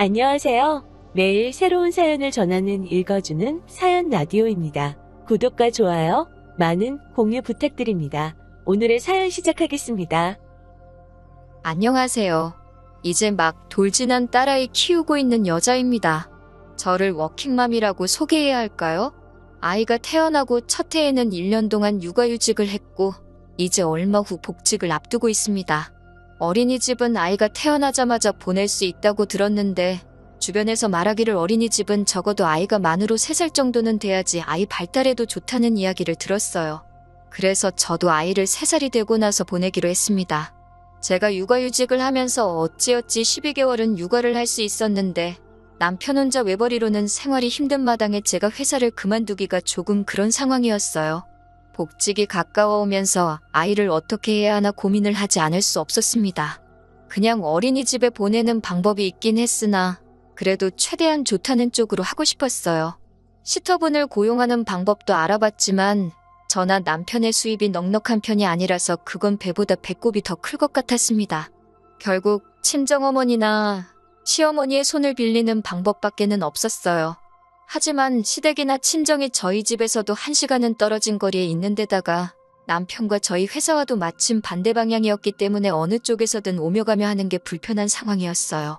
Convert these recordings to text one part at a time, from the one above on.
안녕하세요. 매일 새로운 사연을 전하는 읽어주는 사연 라디오입니다. 구독과 좋아요, 많은 공유 부탁드립니다. 오늘의 사연 시작하겠습니다. 안녕하세요. 이제 막 돌진한 딸아이 키우고 있는 여자입니다. 저를 워킹맘이라고 소개해야 할까요? 아이가 태어나고 첫 해에는 1년 동안 육아휴직을 했고 이제 얼마 후 복직을 앞두고 있습니다. 어린이집은 아이가 태어나자마자 보낼 수 있다고 들었는데 주변에서 말하기를 어린이집은 적어도 아이가 만으로 3살 정도는 돼야지 아이 발달에도 좋다는 이야기를 들었어요. 그래서 저도 아이를 3살이 되고 나서 보내기로 했습니다. 제가 육아휴직을 하면서 어찌어찌 12개월은 육아를 할 수 있었는데 남편 혼자 외벌이로는 생활이 힘든 마당에 제가 회사를 그만두기가 조금 그런 상황이었어요. 복직이 가까워 오면서 아이를 어떻게 해야 하나 고민을 하지 않을 수 없었습니다. 그냥 어린이집에 보내는 방법이 있긴 했으나 그래도 최대한 좋다는 쪽으로 하고 싶었어요. 시터분을 고용하는 방법도 알아봤지만 저나 남편의 수입이 넉넉한 편이 아니라서 그건 배보다 배꼽이 더 클 것 같았습니다. 결국 친정어머니나 시어머니의 손을 빌리는 방법밖에는 없었어요. 하지만 시댁이나 친정이 저희 집에서도 1시간은 떨어진 거리에 있는 데다가 남편과 저희 회사와도 마침 반대 방향이었기 때문에 어느 쪽에서든 오며 가며 하는 게 불편한 상황이었어요.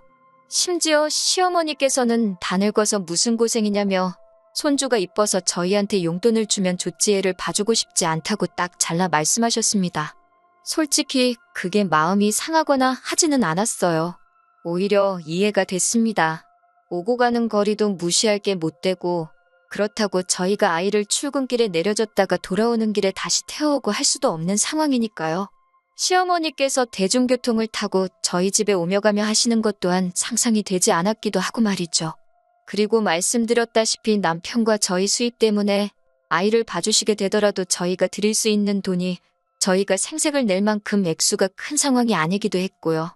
심지어 시어머니께서는 다 늙어서 무슨 고생이냐며 손주가 이뻐서 저희한테 용돈을 주면 좋지 애를 봐주고 싶지 않다고 딱 잘라 말씀하셨습니다. 솔직히 그게 마음이 상하거나 하지는 않았어요. 오히려 이해가 됐습니다. 오고 가는 거리도 무시할 게 못 되고 그렇다고 저희가 아이를 출근길에 내려줬다가 돌아오는 길에 다시 태워오고 할 수도 없는 상황이니까요. 시어머니께서 대중교통을 타고 저희 집에 오며 가며 하시는 것 또한 상상이 되지 않았기도 하고 말이죠. 그리고 말씀드렸다시피 남편과 저희 수입 때문에 아이를 봐주시게 되더라도 저희가 드릴 수 있는 돈이 저희가 생색을 낼 만큼 액수가 큰 상황이 아니기도 했고요.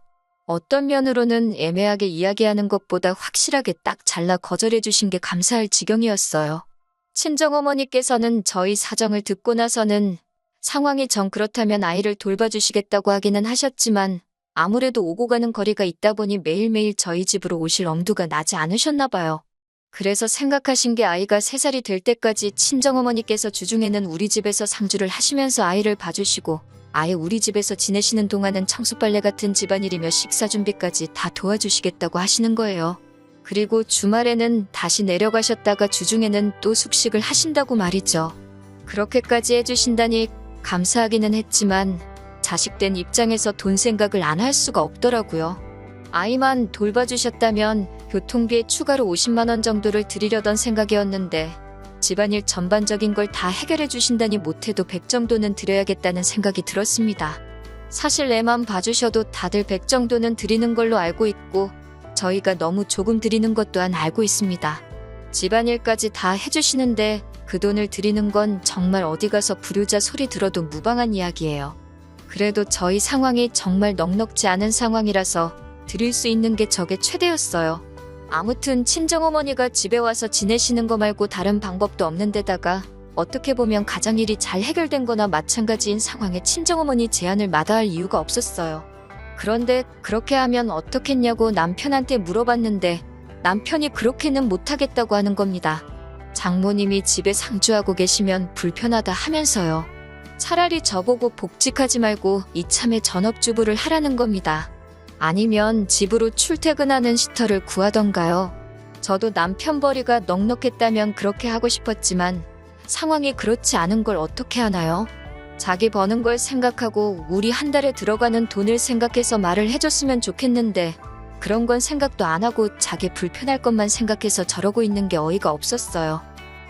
어떤 면으로는 애매하게 이야기하는 것보다 확실하게 딱 잘라 거절해 주신 게 감사할 지경이었어요. 친정어머니께서는 저희 사정을 듣고 나서는 상황이 정 그렇다면 아이를 돌봐주시겠다고 하기는 하셨지만 아무래도 오고 가는 거리가 있다 보니 매일매일 저희 집으로 오실 엄두가 나지 않으셨나 봐요. 그래서 생각하신 게 아이가 3살이 될 때까지 친정어머니께서 주중에는 우리 집에서 상주를 하시면서 아이를 봐주시고 아예 우리 집에서 지내시는 동안은 청소빨래 같은 집안일이며 식사 준비까지 다 도와주시겠다고 하시는 거예요. 그리고 주말에는 다시 내려가셨다가 주중에는 또 숙식을 하신다고 말이죠. 그렇게까지 해주신다니 감사하기는 했지만 자식된 입장에서 돈 생각을 안 할 수가 없더라고요. 아이만 돌봐주셨다면 교통비에 추가로 50만 원 정도를 드리려던 생각이었는데 집안일 전반적인 걸 다 해결해 주신다니 못해도 100 정도는 드려야겠다는 생각이 들었습니다. 사실 애만 봐주셔도 다들 100 정도는 드리는 걸로 알고 있고 저희가 너무 조금 드리는 것 또한 알고 있습니다. 집안일까지 다 해주시는데 그 돈을 드리는 건 정말 어디 가서 불효자 소리 들어도 무방한 이야기예요. 그래도 저희 상황이 정말 넉넉지 않은 상황이라서 드릴 수 있는 게 저게 최대였어요. 아무튼 친정어머니가 집에 와서 지내시는 거 말고 다른 방법도 없는 데다가 어떻게 보면 가장일이 잘 해결된 거나 마찬가지인 상황에 친정어머니 제안을 마다할 이유가 없었어요. 그런데 그렇게 하면 어떻겠냐고 남편한테 물어봤는데 남편이 그렇게는 못하겠다고 하는 겁니다. 장모님이 집에 상주하고 계시면 불편하다 하면서요. 차라리 저보고 복직하지 말고 이참에 전업주부를 하라는 겁니다. 아니면 집으로 출퇴근하는 시터를 구하던가요. 저도 남편 벌이가 넉넉했다면 그렇게 하고 싶었지만 상황이 그렇지 않은 걸 어떻게 하나요? 자기 버는 걸 생각하고 우리 한 달에 들어가는 돈을 생각해서 말을 해줬으면 좋겠는데 그런 건 생각도 안 하고 자기 불편할 것만 생각해서 저러고 있는 게 어이가 없었어요.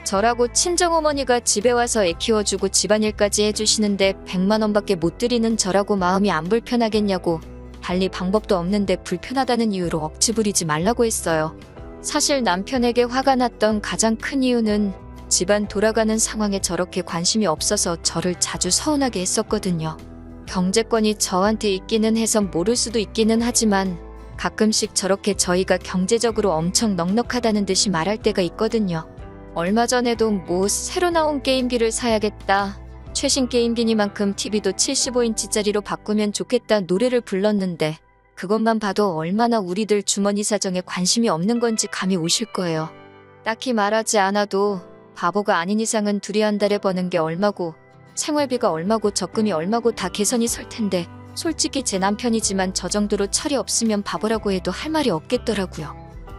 저라고 친정어머니가 집에 와서 애 키워주고 집안일까지 해주시는데 100만 원밖에 못 드리는 저라고 마음이 안 불편하겠냐고 달리 방법도 없는데 불편하다는 이유로 억지 부리지 말라고 했어요. 사실 남편에게 화가 났던 가장 큰 이유는 집안 돌아가는 상황에 저렇게 관심이 없어서 저를 자주 서운하게 했었거든요. 경제권이 저한테 있기는 해서 모를 수도 있기는 하지만 가끔씩 저렇게 저희가 경제적으로 엄청 넉넉하다는 듯이 말할 때가 있거든요. 얼마 전에도 뭐 새로 나온 게임기를 사야겠다. 최신 게임기니만큼 TV도 75인치짜리로 바꾸면 좋겠다 노래를 불렀는데 그것만 봐도 얼마나 우리들 주머니 사정에 관심이 없는 건지 감이 오실 거예요. 딱히 말하지 않아도 바보가 아닌 이상은 둘이 한 달에 버는 게 얼마고 생활비가 얼마고 적금이 얼마고 다 계산이 설 텐데 솔직히 제 남편이지만 저 정도로 철이 없으면 바보라고 해도 할 말이 없겠더라고요.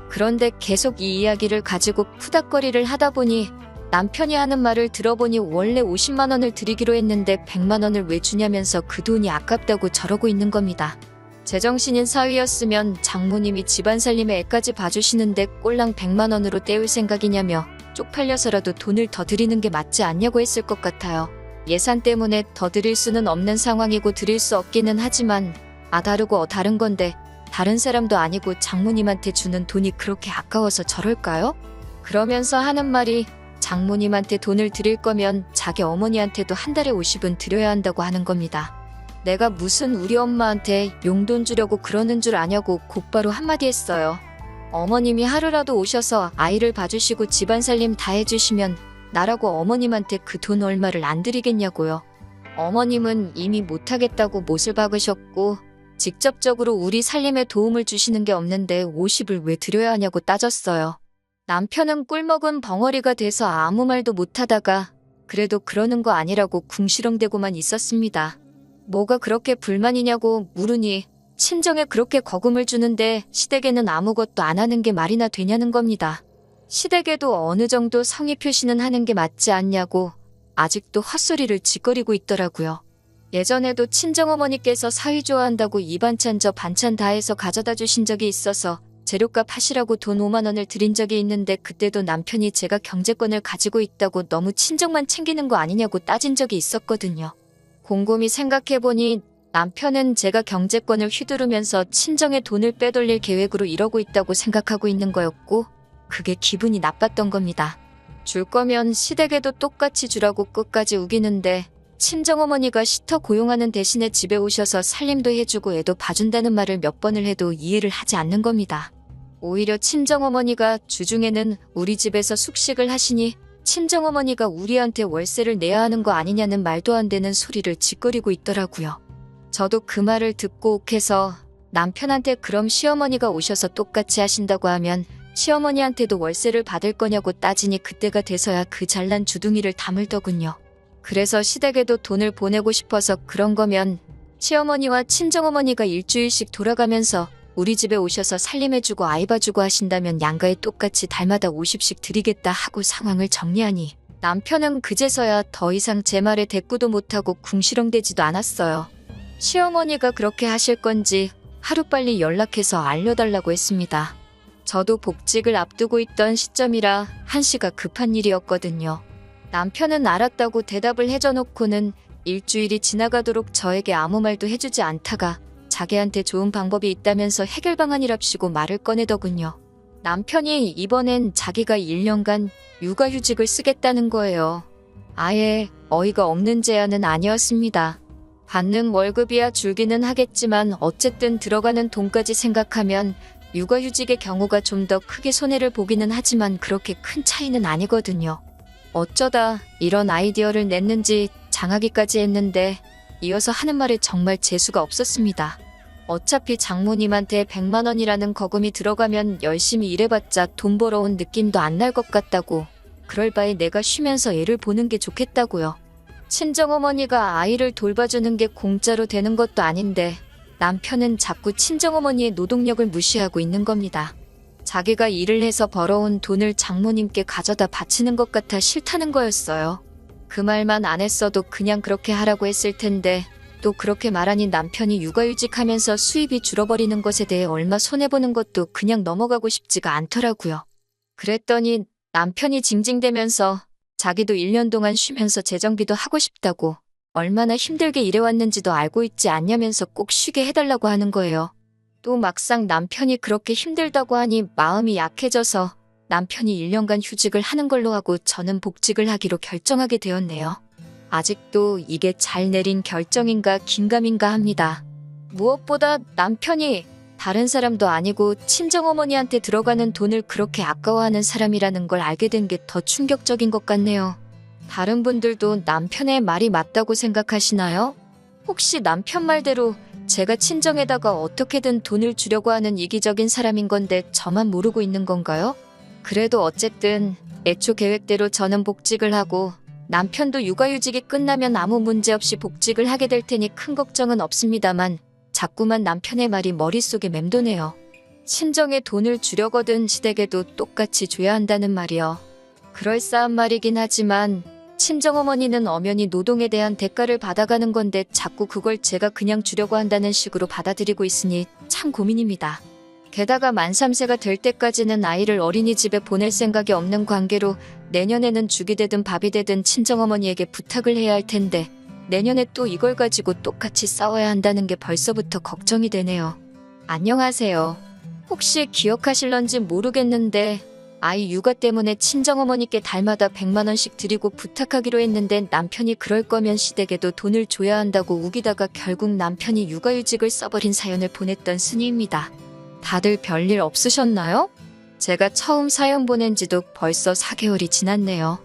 그런데 계속 이 이야기를 가지고 푸닥거리를 하다 보니 남편이 하는 말을 들어보니 원래 50만 원을 드리기로 했는데 100만 원을 왜 주냐면서 그 돈이 아깝다고 저러고 있는 겁니다. 제정신인 사위였으면 장모님이 집안 살림에 애까지 봐주시는데 꼴랑 100만 원으로 때울 생각이냐며 쪽팔려서라도 돈을 더 드리는 게 맞지 않냐고 했을 것 같아요. 예산 때문에 더 드릴 수는 없는 상황이고 드릴 수 없기는 하지만 다르고 다른 건데 다른 사람도 아니고 장모님한테 주는 돈이 그렇게 아까워서 저럴까요? 그러면서 하는 말이 장모님한테 돈을 드릴 거면 자기 어머니한테도 한 달에 50은 드려야 한다고 하는 겁니다. 내가 무슨 우리 엄마한테 용돈 주려고 그러는 줄 아냐고 곧바로 한마디 했어요. 어머님이 하루라도 오셔서 아이를 봐주시고 집안 살림 다 해주시면 나라고 어머님한테 그 돈 얼마를 안 드리겠냐고요. 어머님은 이미 못하겠다고 못을 박으셨고 직접적으로 우리 살림에 도움을 주시는 게 없는데 50을 왜 드려야 하냐고 따졌어요. 남편은 꿀먹은 벙어리가 돼서 아무 말도 못하다가 그래도 그러는 거 아니라고 궁시렁대고만 있었습니다. 뭐가 그렇게 불만이냐고 물으니 친정에 그렇게 거금을 주는데 시댁에는 아무것도 안 하는 게 말이나 되냐는 겁니다. 시댁에도 어느 정도 성의 표시는 하는 게 맞지 않냐고 아직도 헛소리를 짓거리고 있더라고요. 예전에도 친정어머니께서 사위 좋아한다고 이 반찬 저 반찬 다 해서 가져다 주신 적이 있어서 재료값 하시라고 돈 5만 원을 드린 적이 있는데 그때도 남편이 제가 경제권을 가지고 있다고 너무 친정만 챙기는 거 아니냐고 따진 적이 있었거든요. 곰곰이 생각해보니 남편은 제가 경제권을 휘두르면서 친정에 돈을 빼돌릴 계획으로 이러고 있다고 생각하고 있는 거였고 그게 기분이 나빴던 겁니다. 줄 거면 시댁에도 똑같이 주라고 끝까지 우기는데 친정어머니가 시터 고용하는 대신에 집에 오셔서 살림도 해주고 애도 봐준다는 말을 몇 번을 해도 이해를 하지 않는 겁니다. 오히려 친정어머니가 주중에는 우리 집에서 숙식을 하시니 친정어머니가 우리한테 월세를 내야 하는 거 아니냐는 말도 안 되는 소리를 짓거리고 있더라고요. 저도 그 말을 듣고 욱해서 남편한테 그럼 시어머니가 오셔서 똑같이 하신다고 하면 시어머니한테도 월세를 받을 거냐고 따지니 그때가 돼서야 그 잘난 주둥이를 다물더군요. 그래서 시댁에도 돈을 보내고 싶어서 그런 거면 시어머니와 친정어머니가 일주일씩 돌아가면서 우리 집에 오셔서 살림해주고 아이 봐주고 하신다면 양가에 똑같이 달마다 50씩 드리겠다 하고 상황을 정리하니 남편은 그제서야 더 이상 제 말에 대꾸도 못하고 궁시렁대지도 않았어요. 시어머니가 그렇게 하실 건지 하루빨리 연락해서 알려달라고 했습니다. 저도 복직을 앞두고 있던 시점이라 한시가 급한 일이었거든요. 남편은 알았다고 대답을 해줘놓고는 일주일이 지나가도록 저에게 아무 말도 해주지 않다가 자기한테 좋은 방법이 있다면서 해결 방안이랍시고 말을 꺼내더군요. 남편이 이번엔 자기가 1년간 육아휴직을 쓰겠다는 거예요. 아예 어이가 없는 제안은 아니었습니다. 받는 월급이야 줄기는 하겠지만 어쨌든 들어가는 돈까지 생각하면 육아휴직의 경우가 좀 더 크게 손해를 보기는 하지만 그렇게 큰 차이는 아니거든요. 어쩌다 이런 아이디어를 냈는지 장하기까지 했는데 이어서 하는 말에 정말 재수가 없었습니다. 어차피 장모님한테 100만 원이라는 거금이 들어가면 열심히 일해봤자 돈 벌어온 느낌도 안 날 것 같다고. 그럴 바에 내가 쉬면서 애를 보는 게 좋겠다고요. 친정어머니가 아이를 돌봐주는 게 공짜로 되는 것도 아닌데 남편은 자꾸 친정어머니의 노동력을 무시하고 있는 겁니다. 자기가 일을 해서 벌어온 돈을 장모님께 가져다 바치는 것 같아 싫다는 거였어요. 그 말만 안 했어도 그냥 그렇게 하라고 했을 텐데 또 그렇게 말하니 남편이 육아휴직하면서 수입이 줄어버리는 것에 대해 얼마 손해보는 것도 그냥 넘어가고 싶지가 않더라고요. 그랬더니 남편이 징징대면서 자기도 1년 동안 쉬면서 재정비도 하고 싶다고 얼마나 힘들게 일해왔는지도 알고 있지 않냐면서 꼭 쉬게 해달라고 하는 거예요. 또 막상 남편이 그렇게 힘들다고 하니 마음이 약해져서 남편이 1년간 휴직을 하는 걸로 하고 저는 복직을 하기로 결정하게 되었네요. 아직도 이게 잘 내린 결정인가 긴가민가 합니다. 무엇보다 남편이 다른 사람도 아니고 친정어머니한테 들어가는 돈을 그렇게 아까워하는 사람이라는 걸 알게 된 게 더 충격적인 것 같네요. 다른 분들도 남편의 말이 맞다고 생각하시나요? 혹시 남편 말대로 제가 친정에다가 어떻게든 돈을 주려고 하는 이기적인 사람인 건데 저만 모르고 있는 건가요? 그래도 어쨌든 애초 계획대로 저는 복직을 하고 남편도 육아휴직이 끝나면 아무 문제 없이 복직을 하게 될 테니 큰 걱정은 없습니다만 자꾸만 남편의 말이 머릿속에 맴도네요. 친정에 돈을 주려거든 시댁에도 똑같이 줘야 한다는 말이요. 그럴싸한 말이긴 하지만 친정어머니는 엄연히 노동에 대한 대가를 받아가는 건데 자꾸 그걸 제가 그냥 주려고 한다는 식으로 받아들이고 있으니 참 고민입니다. 게다가 만 3세가 될 때까지는 아이를 어린이집에 보낼 생각이 없는 관계로 내년에는 죽이 되든 밥이 되든 친정어머니에게 부탁을 해야 할 텐데 내년에 또 이걸 가지고 똑같이 싸워야 한다는 게 벌써부터 걱정이 되네요. 안녕하세요. 혹시 기억하실런지 모르겠는데 아이 육아 때문에 친정어머니께 달마다 100만 원씩 드리고 부탁하기로 했는데 남편이 그럴 거면 시댁에도 돈을 줘야 한다고 우기다가 결국 남편이 육아휴직을 써버린 사연을 보냈던 순이입니다. 다들 별일 없으셨나요? 제가 처음 사연 보낸 지도 벌써 4개월이 지났네요.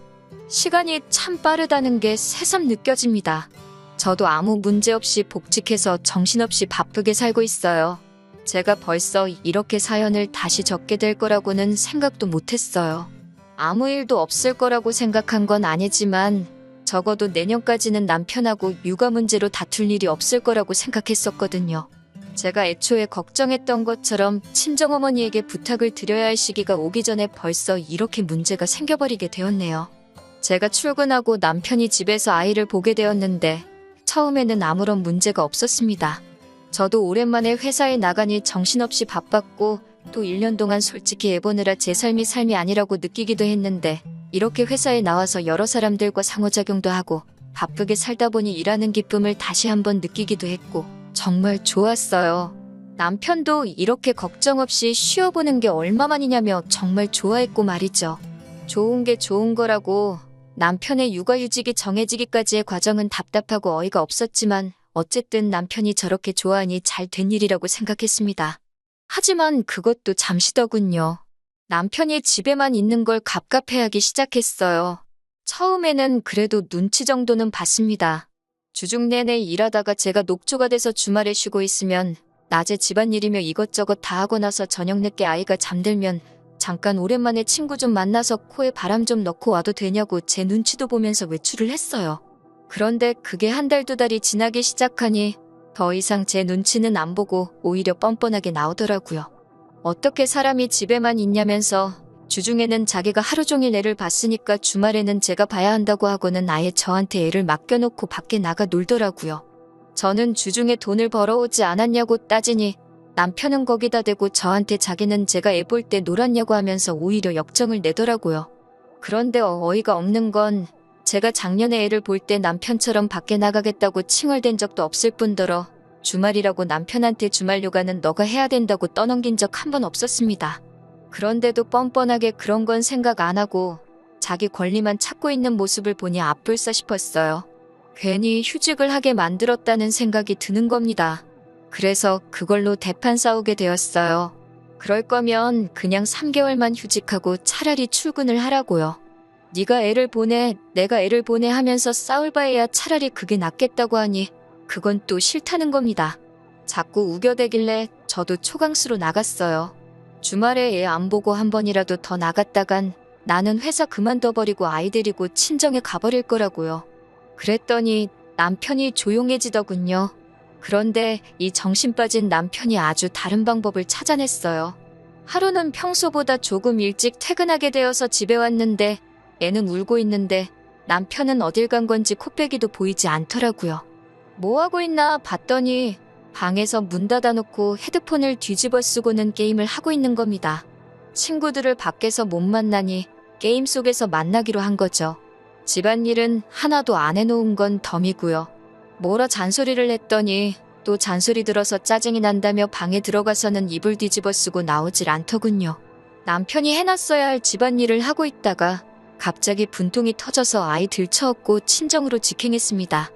시간이 참 빠르다는 게 새삼 느껴집니다. 저도 아무 문제 없이 복직해서 정신없이 바쁘게 살고 있어요. 제가 벌써 이렇게 사연을 다시 적게 될 거라고는 생각도 못했어요. 아무 일도 없을 거라고 생각한 건 아니지만 적어도 내년까지는 남편하고 육아 문제로 다툴 일이 없을 거라고 생각했었거든요. 제가 애초에 걱정했던 것처럼 친정어머니에게 부탁을 드려야 할 시기가 오기 전에 벌써 이렇게 문제가 생겨버리게 되었네요. 제가 출근하고 남편이 집에서 아이를 보게 되었는데 처음에는 아무런 문제가 없었습니다. 저도 오랜만에 회사에 나가니 정신없이 바빴고 또 1년 동안 솔직히 애 보느라 제 삶이 아니라고 느끼기도 했는데 이렇게 회사에 나와서 여러 사람들과 상호작용도 하고 바쁘게 살다 보니 일하는 기쁨을 다시 한번 느끼기도 했고 정말 좋았어요. 남편도 이렇게 걱정 없이 쉬어보는 게 얼마만이냐며 정말 좋아했고 말이죠. 좋은 게 좋은 거라고 남편의 육아휴직이 정해지기까지의 과정은 답답하고 어이가 없었지만 어쨌든 남편이 저렇게 좋아하니 잘 된 일이라고 생각했습니다. 하지만 그것도 잠시더군요. 남편이 집에만 있는 걸 갑갑해하기 시작했어요. 처음에는 그래도 눈치 정도는 봤습니다. 주중 내내 일하다가 제가 녹초가 돼서 주말에 쉬고 있으면 낮에 집안일이며 이것저것 다 하고 나서 저녁 늦게 아이가 잠들면 잠깐 오랜만에 친구 좀 만나서 코에 바람 좀 넣고 와도 되냐고 제 눈치도 보면서 외출을 했어요. 그런데 그게 한 달, 2달이 지나기 시작하니 더 이상 제 눈치는 안 보고 오히려 뻔뻔하게 나오더라고요. 어떻게 사람이 집에만 있냐면서 주중에는 자기가 하루 종일 애를 봤으니까 주말에는 제가 봐야 한다고 하고는 아예 저한테 애를 맡겨놓고 밖에 나가 놀더라고요. 저는 주중에 돈을 벌어오지 않았냐고 따지니 남편은 거기다 대고 저한테 자기는 제가 애 볼 때 놀았냐고 하면서 오히려 역정을 내더라고요. 그런데 어이가 없는 건 제가 작년에 애를 볼 때 남편처럼 밖에 나가겠다고 칭얼댄 적도 없을 뿐더러 주말이라고 남편한테 주말 육아는 너가 해야 된다고 떠넘긴 적 한 번 없었습니다. 그런데도 뻔뻔하게 그런 건 생각 안 하고 자기 권리만 찾고 있는 모습을 보니 아뿔싸 싶었어요. 괜히 휴직을 하게 만들었다는 생각이 드는 겁니다. 그래서 그걸로 대판 싸우게 되었어요. 그럴 거면 그냥 3개월만 휴직하고 차라리 출근을 하라고요. 네가 애를 보내, 내가 애를 보내 하면서 싸울 바에야 차라리 그게 낫겠다고 하니 그건 또 싫다는 겁니다. 자꾸 우겨대길래 저도 초강수로 나갔어요. 주말에 애 안 보고 한 번이라도 더 나갔다간 나는 회사 그만둬버리고 아이 데리고 친정에 가버릴 거라고요. 그랬더니 남편이 조용해지더군요. 그런데 이 정신 빠진 남편이 아주 다른 방법을 찾아냈어요. 하루는 평소보다 조금 일찍 퇴근하게 되어서 집에 왔는데 애는 울고 있는데 남편은 어딜 간 건지 코빼기도 보이지 않더라고요. 뭐 하고 있나 봤더니 방에서 문 닫아놓고 헤드폰을 뒤집어 쓰고는 게임을 하고 있는 겁니다. 친구들을 밖에서 못 만나니 게임 속에서 만나기로 한 거죠. 집안일은 하나도 안 해놓은 건 덤이고요. 뭐라 잔소리를 했더니 또 잔소리 들어서 짜증이 난다며 방에 들어가서는 이불 뒤집어 쓰고 나오질 않더군요. 남편이 해놨어야 할 집안일을 하고 있다가 갑자기 분통이 터져서 아이 들쳐업고 친정으로 직행했습니다.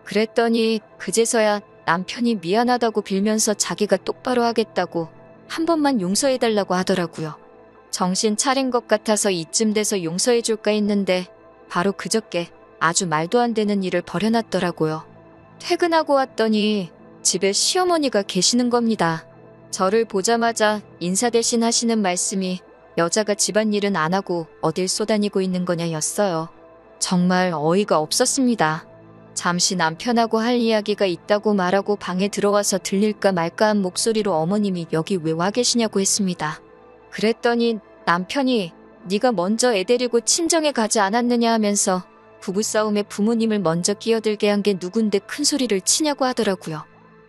그랬더니 그제서야 남편이 미안하다고 빌면서 자기가 똑바로 하겠다고 한 번만 용서해달라고 하더라고요. 정신 차린 것 같아서 이쯤 돼서 용서해줄까 했는데 바로 그저께 아주 말도 안 되는 일을 벌여놨더라고요. 퇴근하고 왔더니 집에 시어머니가 계시는 겁니다. 저를 보자마자 인사 대신 하시는 말씀이 여자가 집안일은 안 하고 어딜 쏘다니고 있는 거냐였어요. 정말 어이가 없었습니다. 잠시 남편하고 할 이야기가 있다고 말하고 방에 들어와서 들릴까 말까 한 목소리로 어머님이 여기 왜 와 계시냐고 했습니다. 그랬더니 남편이 네가 먼저 애 데리고 친정에 가지 않았느냐 하면서 부부싸움에 부모님을 먼저 끼어들게 한 게 누군데 큰 소리를 치냐고 하더라고요.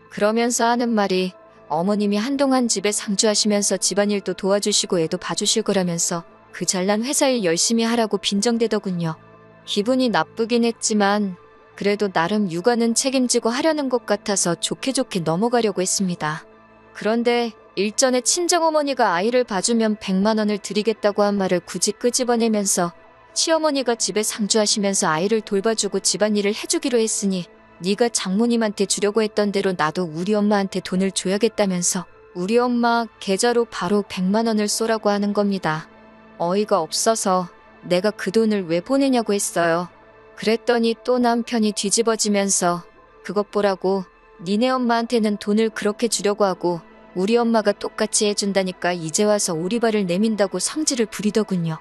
그러면서 하는 말이 어머님이 한동안 집에 상주하시면서 집안일도 도와주시고 애도 봐주실 거라면서 그 잘난 회사 일 열심히 하라고 빈정대더군요. 기분이 나쁘긴 했지만 그래도 나름 육아는 책임지고 하려는 것 같아서 좋게 넘어가려고 했습니다. 그런데 일전에 친정어머니가 아이를 봐주면 100만 원을 드리겠다고 한 말을 굳이 끄집어내면서 시어머니가 집에 상주하시면서 아이를 돌봐주고 집안일을 해주기로 했으니 네가 장모님한테 주려고 했던 대로 나도 우리 엄마한테 돈을 줘야겠다면서 우리 엄마 계좌로 바로 100만 원을 쏘라고 하는 겁니다. 어이가 없어서 내가 그 돈을 왜 보내냐고 했어요. 그랬더니 또 남편이 뒤집어지면서 그것 보라고 니네 엄마한테는 돈을 그렇게 주려고 하고 우리 엄마가 똑같이 해준다니까 이제 와서 오리발을 내민다고 성질을 부리더군요.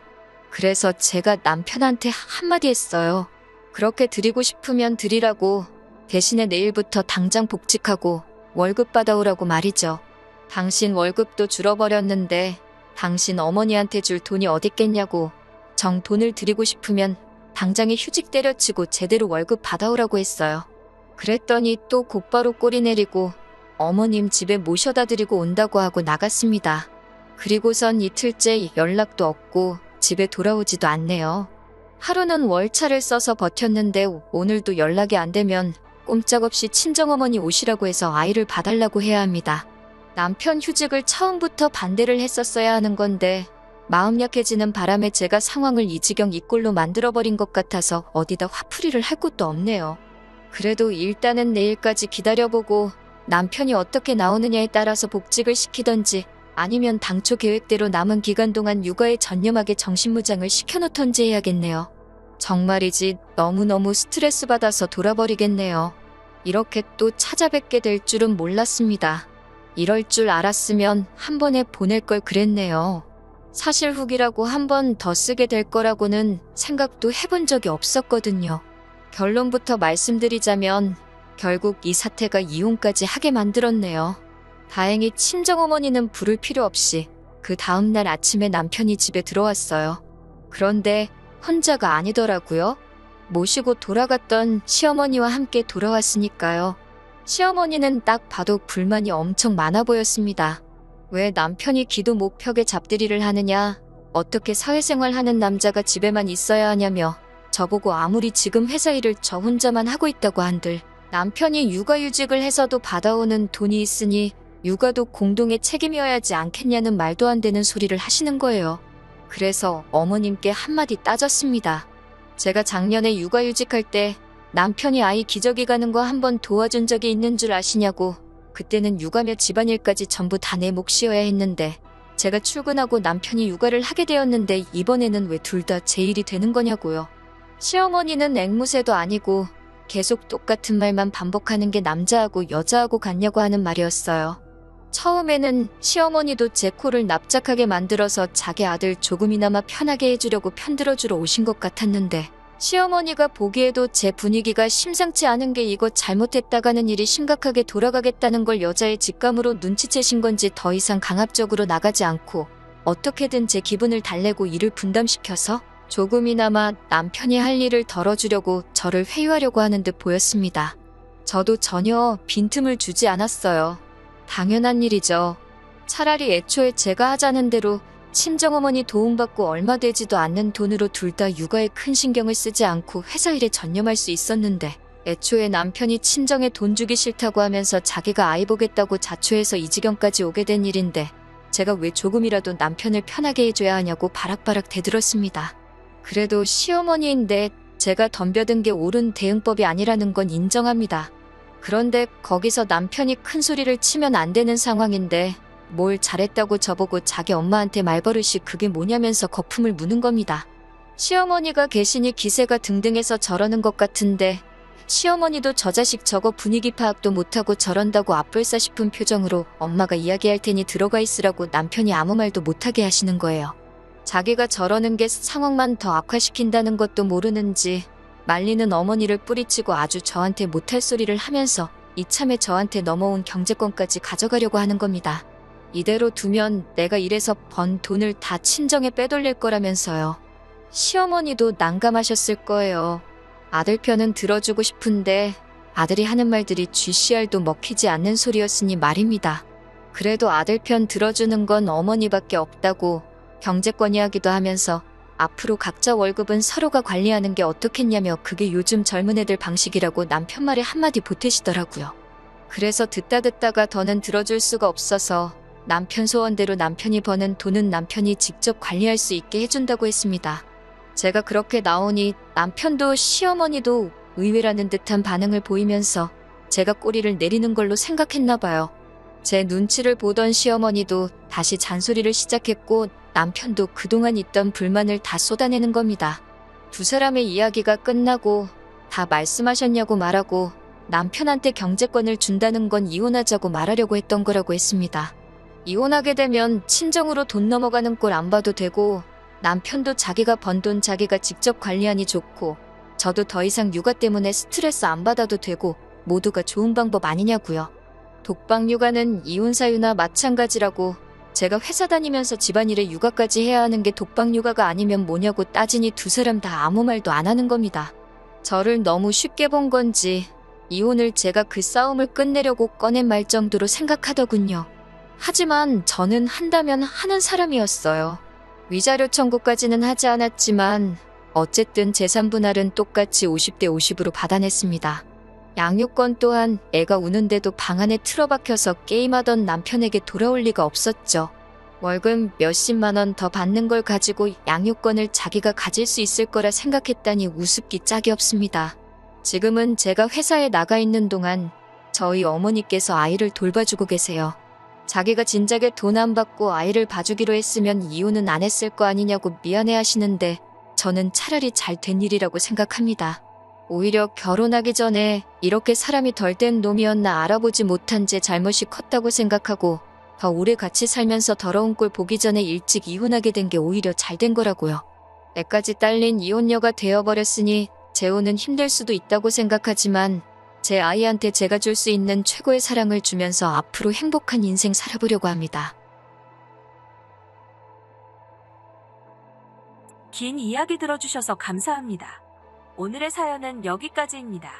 그래서 제가 남편한테 한마디 했어요. 그렇게 드리고 싶으면 드리라고, 대신에 내일부터 당장 복직하고 월급 받아오라고 말이죠. 당신 월급도 줄어버렸는데 당신 어머니한테 줄 돈이 어딨겠냐고, 정 돈을 드리고 싶으면 당장에 휴직 때려치고 제대로 월급 받아오라고 했어요. 그랬더니 또 곧바로 꼬리 내리고 어머님 집에 모셔다 드리고 온다고 하고 나갔습니다. 그리고선 이틀째 연락도 없고 집에 돌아오지도 않네요. 하루는 월차를 써서 버텼는데 오늘도 연락이 안 되면 꼼짝없이 친정어머니 오시라고 해서 아이를 봐달라고 해야 합니다. 남편 휴직을 처음부터 반대를 했었어야 하는 건데 마음 약해지는 바람에 제가 상황을 이 지경 이 꼴로 만들어버린 것 같아서 어디다 화풀이를 할 곳도 없네요. 그래도 일단은 내일까지 기다려보고 남편이 어떻게 나오느냐에 따라서 복직을 시키던지 아니면 당초 계획대로 남은 기간 동안 육아에 전념하게 정신무장을 시켜놓던지 해야겠네요. 정말이지 너무너무 스트레스 받아서 돌아버리겠네요. 이렇게 또 찾아뵙게 될 줄은 몰랐습니다. 이럴 줄 알았으면 한 번에 보낼 걸 그랬네요. 사실 후기라고 한 번 더 쓰게 될 거라고는 생각도 해본 적이 없었거든요. 결론부터 말씀드리자면 결국 이 사태가 이혼까지 하게 만들었네요. 다행히 친정어머니는 부를 필요 없이 그 다음날 아침에 남편이 집에 들어왔어요. 그런데 혼자가 아니더라고요. 모시고 돌아갔던 시어머니와 함께 돌아왔으니까요. 시어머니는 딱 봐도 불만이 엄청 많아 보였습니다. 왜 남편이 기도 목벽에 잡들이를 하느냐, 어떻게 사회생활하는 남자가 집에만 있어야 하냐며 저보고 아무리 지금 회사 일을 저 혼자만 하고 있다고 한들 남편이 육아휴직을 해서도 받아오는 돈이 있으니 육아도 공동의 책임이어야지 않겠냐는 말도 안 되는 소리를 하시는 거예요. 그래서 어머님께 한마디 따졌습니다. 제가 작년에 육아휴직할 때 남편이 아이 기저귀 가는 거 한번 도와준 적이 있는 줄 아시냐고. 그때는 육아며 집안일까지 전부 다 내 몫이어야 했는데 제가 출근하고 남편이 육아를 하게 되었는데 이번에는 왜 둘 다 제 일이 되는 거냐고요. 시어머니는 앵무새도 아니고 계속 똑같은 말만 반복하는 게 남자하고 여자하고 같냐고 하는 말이었어요. 처음에는 시어머니도 제 코를 납작하게 만들어서 자기 아들 조금이나마 편하게 해주려고 편들어주러 오신 것 같았는데 시어머니가 보기에도 제 분위기가 심상치 않은 게 이거 잘못했다가는 일이 심각하게 돌아가겠다는 걸 여자의 직감으로 눈치채신 건지 더 이상 강압적으로 나가지 않고 어떻게든 제 기분을 달래고 일을 분담시켜서 조금이나마 남편이 할 일을 덜어주려고 저를 회유하려고 하는 듯 보였습니다. 저도 전혀 빈틈을 주지 않았어요. 당연한 일이죠. 차라리 애초에 제가 하자는 대로 친정어머니 도움받고 얼마 되지도 않는 돈으로 둘 다 육아에 큰 신경을 쓰지 않고 회사 일에 전념할 수 있었는데 애초에 남편이 친정에 돈 주기 싫다고 하면서 자기가 아이 보겠다고 자초해서 이 지경까지 오게 된 일인데 제가 왜 조금이라도 남편을 편하게 해줘야 하냐고 바락바락 대들었습니다. 그래도 시어머니인데 제가 덤벼든 게 옳은 대응법이 아니라는 건 인정합니다. 그런데 거기서 남편이 큰 소리를 치면 안 되는 상황인데 뭘 잘했다고 저보고 자기 엄마한테 말버릇이 그게 뭐냐면서 거품을 무는 겁니다. 시어머니가 계시니 기세가 등등해서 저러는 것 같은데 시어머니도 저 자식 저거 분위기 파악도 못하고 저런다고 앞불싸 싶은 표정으로 엄마가 이야기할 테니 들어가 있으라고 남편이 아무 말도 못하게 하시는 거예요. 자기가 저러는 게 상황만 더 악화시킨다는 것도 모르는지 말리는 어머니를 뿌리치고 아주 저한테 못할 소리를 하면서 이참에 저한테 넘어온 경제권까지 가져가려고 하는 겁니다. 이대로 두면 내가 일해서 번 돈을 다 친정에 빼돌릴 거라면서요. 시어머니도 난감하셨을 거예요. 아들 편은 들어주고 싶은데 아들이 하는 말들이 GCR도 먹히지 않는 소리였으니 말입니다. 그래도 아들 편 들어주는 건 어머니밖에 없다고 경제권 이야기도 하면서 앞으로 각자 월급은 서로가 관리하는 게 어떻겠냐며 그게 요즘 젊은 애들 방식이라고 남편 말에 한마디 보태시더라고요. 그래서 듣다가 더는 들어줄 수가 없어서 남편 소원대로 남편이 버는 돈은 남편이 직접 관리할 수 있게 해준다고 했습니다. 제가 그렇게 나오니 남편도 시어머니도 의외라는 듯한 반응을 보이면서 제가 꼬리를 내리는 걸로 생각했나 봐요. 제 눈치를 보던 시어머니도 다시 잔소리를 시작했고 남편도 그동안 있던 불만을 다 쏟아내는 겁니다. 두 사람의 이야기가 끝나고 다 말씀하셨냐고 말하고 남편한테 경제권을 준다는 건 이혼하자고 말하려고 했던 거라고 했습니다. 이혼하게 되면 친정으로 돈 넘어가는 꼴 안 봐도 되고 남편도 자기가 번 돈 자기가 직접 관리하니 좋고 저도 더 이상 육아 때문에 스트레스 안 받아도 되고 모두가 좋은 방법 아니냐고요. 독박 육아는 이혼 사유나 마찬가지라고 제가 회사 다니면서 집안일에 육아까지 해야 하는 게 독박 육아가 아니면 뭐냐고 따지니 두 사람 다 아무 말도 안 하는 겁니다. 저를 너무 쉽게 본 건지 이혼을 제가 그 싸움을 끝내려고 꺼낸 말 정도로 생각하더군요. 하지만 저는 한다면 하는 사람이었어요. 위자료 청구까지는 하지 않았지만 어쨌든 재산 분할은 똑같이 50대 50으로 받아냈습니다. 양육권 또한 애가 우는데도 방 안에 틀어박혀서 게임하던 남편에게 돌아올 리가 없었죠. 월급 몇십만 원 더 받는 걸 가지고 양육권을 자기가 가질 수 있을 거라 생각했다니 우습기 짝이 없습니다. 지금은 제가 회사에 나가 있는 동안 저희 어머니께서 아이를 돌봐주고 계세요. 자기가 진작에 돈 안 받고 아이를 봐주기로 했으면 이혼은 안 했을 거 아니냐고 미안해 하시는데 저는 차라리 잘 된 일이라고 생각합니다. 오히려 결혼하기 전에 이렇게 사람이 덜 된 놈이었나 알아보지 못한 제 잘못이 컸다고 생각하고 더 오래 같이 살면서 더러운 꼴 보기 전에 일찍 이혼하게 된 게 오히려 잘 된 거라고요. 애까지 딸린 이혼녀가 되어버렸으니 재혼은 힘들 수도 있다고 생각하지만 제 아이한테 제가 줄 수 있는 최고의 사랑을 주면서 앞으로 행복한 인생 살아보려고 합니다. 긴 이야기 들어주셔서 감사합니다. 오늘의 사연은 여기까지입니다.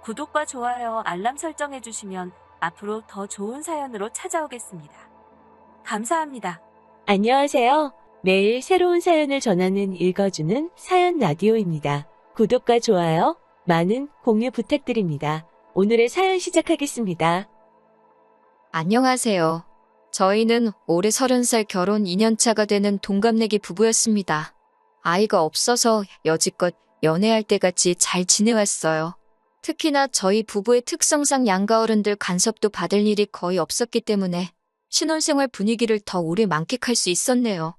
구독과 좋아요, 알람 설정해주시면 앞으로 더 좋은 사연으로 찾아오겠습니다. 감사합니다. 안녕하세요. 매일 새로운 사연을 전하는 읽어주는 사연 라디오입니다. 구독과 좋아요, 많은 공유 부탁드립니다. 오늘의 사연 시작하겠습니다. 안녕하세요. 저희는 올해 30살 결혼 2년차가 되는 동갑내기 부부였습니다. 아이가 없어서 여지껏 연애할 때같이 잘 지내왔어요. 특히나 저희 부부의 특성상 양가 어른들 간섭도 받을 일이 거의 없었기 때문에 신혼생활 분위기를 더 오래 만끽할 수 있었네요.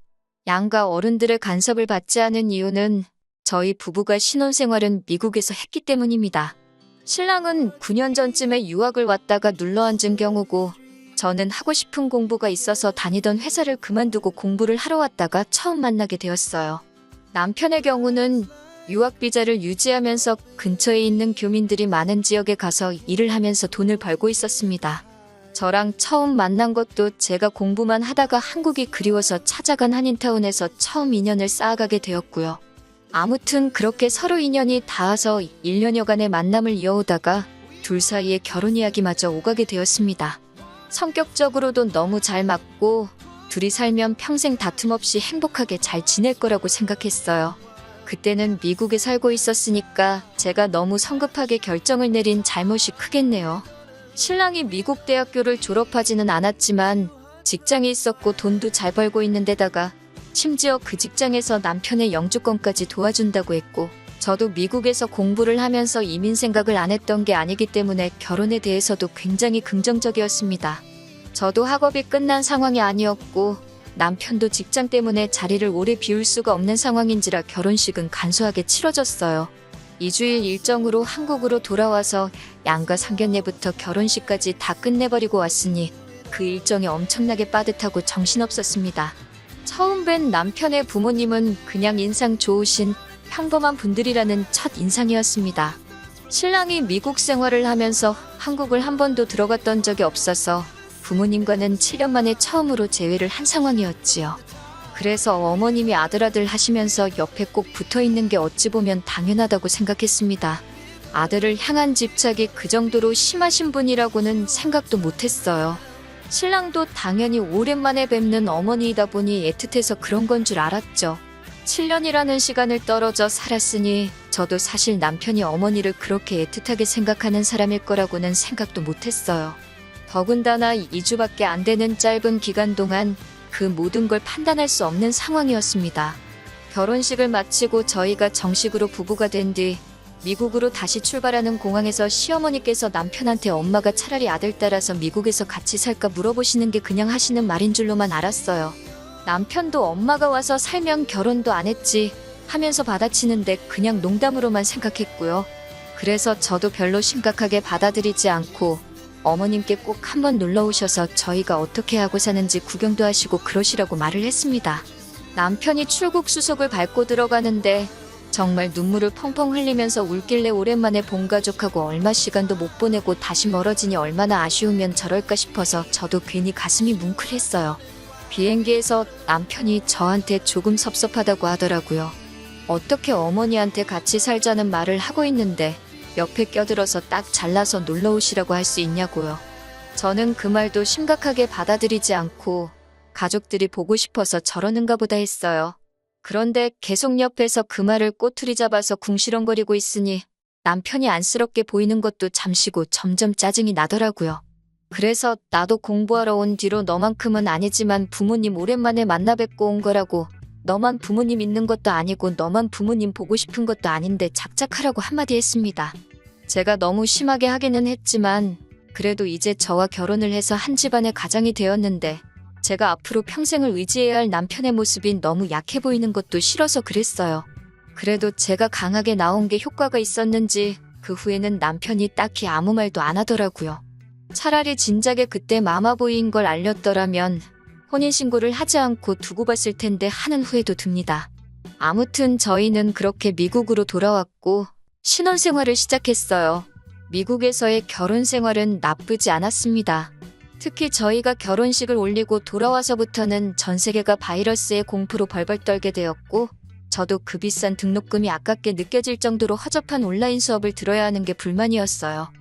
양가 어른들의 간섭을 받지 않은 이유는 저희 부부가 신혼생활은 미국에서 했기 때문입니다. 신랑은 9년 전쯤에 유학을 왔다가 눌러앉은 경우고 저는 하고 싶은 공부가 있어서 다니던 회사를 그만두고 공부를 하러 왔다가 처음 만나게 되었어요. 남편의 경우는 유학 비자를 유지하면서 근처에 있는 교민들이 많은 지역에 가서 일을 하면서 돈을 벌고 있었습니다. 저랑 처음 만난 것도 제가 공부만 하다가 한국이 그리워서 찾아간 한인타운에서 처음 인연을 쌓아가게 되었고요. 아무튼 그렇게 서로 인연이 닿아서 1년여간의 만남을 이어오다가 둘 사이에 결혼 이야기마저 오가게 되었습니다. 성격적으로도 너무 잘 맞고 둘이 살면 평생 다툼 없이 행복하게 잘 지낼 거라고 생각했어요. 그때는 미국에 살고 있었으니까 제가 너무 성급하게 결정을 내린 잘못이 크겠네요. 신랑이 미국 대학교를 졸업하지는 않았지만 직장이 있었고 돈도 잘 벌고 있는 데다가 심지어 그 직장에서 남편의 영주권까지 도와준다고 했고 저도 미국에서 공부를 하면서 이민 생각을 안 했던 게 아니기 때문에 결혼에 대해서도 굉장히 긍정적이었습니다. 저도 학업이 끝난 상황이 아니었고 남편도 직장 때문에 자리를 오래 비울 수가 없는 상황인지라 결혼식은 간소하게 치러졌어요. 2주일 일정으로 한국으로 돌아와서 양가 상견례부터 결혼식까지 다 끝내버리고 왔으니 그 일정이 엄청나게 빠듯하고 정신없었습니다. 처음 뵌 남편의 부모님은 그냥 인상 좋으신 평범한 분들이라는 첫 인상이었습니다. 신랑이 미국 생활을 하면서 한국을 한 번도 들어갔던 적이 없어서 부모님과는 7년 만에 처음으로 재회를 한 상황이었지요. 그래서 어머님이 아들 하시면서 옆에 꼭 붙어있는 게 어찌 보면 당연하다고 생각했습니다. 아들을 향한 집착이 그 정도로 심하신 분이라고는 생각도 못했어요. 신랑도 당연히 오랜만에 뵙는 어머니이다 보니 애틋해서 그런 건 줄 알았죠. 7년이라는 시간을 떨어져 살았으니 저도 사실 남편이 어머니를 그렇게 애틋하게 생각하는 사람일 거라고는 생각도 못했어요. 더군다나 2주밖에 안 되는 짧은 기간 동안 그 모든 걸 판단할 수 없는 상황이었습니다. 결혼식을 마치고 저희가 정식으로 부부가 된 뒤 미국으로 다시 출발하는 공항에서 시어머니께서 남편한테 엄마가 차라리 아들 따라서 미국에서 같이 살까 물어보시는 게 그냥 하시는 말인 줄로만 알았어요. 남편도 엄마가 와서 살면 결혼도 안 했지 하면서 받아치는데 그냥 농담으로만 생각했고요. 그래서 저도 별로 심각하게 받아들이지 않고 어머님께 꼭 한번 놀러 오셔서 저희가 어떻게 하고 사는지 구경도 하시고 그러시라고 말을 했습니다. 남편이 출국 수속을 밟고 들어가는데 정말 눈물을 펑펑 흘리면서 울길래 오랜만에 본 가족하고 얼마 시간도 못 보내고 다시 멀어지니 얼마나 아쉬우면 저럴까 싶어서 저도 괜히 가슴이 뭉클했어요. 비행기에서 남편이 저한테 조금 섭섭하다고 하더라고요. 어떻게 어머니한테 같이 살자는 말을 하고 있는데 옆에 껴들어서 딱 잘라서 놀러 오시라고 할 수 있냐고요. 저는 그 말도 심각하게 받아들이지 않고 가족들이 보고 싶어서 저러는가 보다 했어요. 그런데 계속 옆에서 그 말을 꼬투리 잡아서 궁시렁거리고 있으니 남편이 안쓰럽게 보이는 것도 잠시고 점점 짜증이 나더라고요. 그래서 나도 공부하러 온 뒤로 너만큼은 아니지만 부모님 오랜만에 만나 뵙고 온 거라고 너만 부모님 있는 것도 아니고 너만 부모님 보고 싶은 것도 아닌데 작작하라고 한마디 했습니다. 제가 너무 심하게 하기는 했지만 그래도 이제 저와 결혼을 해서 한 집안의 가장이 되었는데 제가 앞으로 평생을 의지해야 할 남편의 모습이 너무 약해 보이는 것도 싫어서 그랬어요. 그래도 제가 강하게 나온 게 효과가 있었는지 그 후에는 남편이 딱히 아무 말도 안 하더라고요. 차라리 진작에 그때 마마보이인 걸 알렸더라면 혼인신고를 하지 않고 두고 봤을 텐데 하는 후회도 듭니다. 아무튼 저희는 그렇게 미국으로 돌아왔고 신혼생활을 시작했어요. 미국에서의 결혼 생활은 나쁘지 않았습니다. 특히 저희가 결혼식을 올리고 돌아와서부터는 전 세계가 바이러스의 공포로 벌벌 떨게 되었고 저도 그 비싼 등록금이 아깝게 느껴질 정도로 허접한 온라인 수업을 들어야 하는 게 불만이었어요.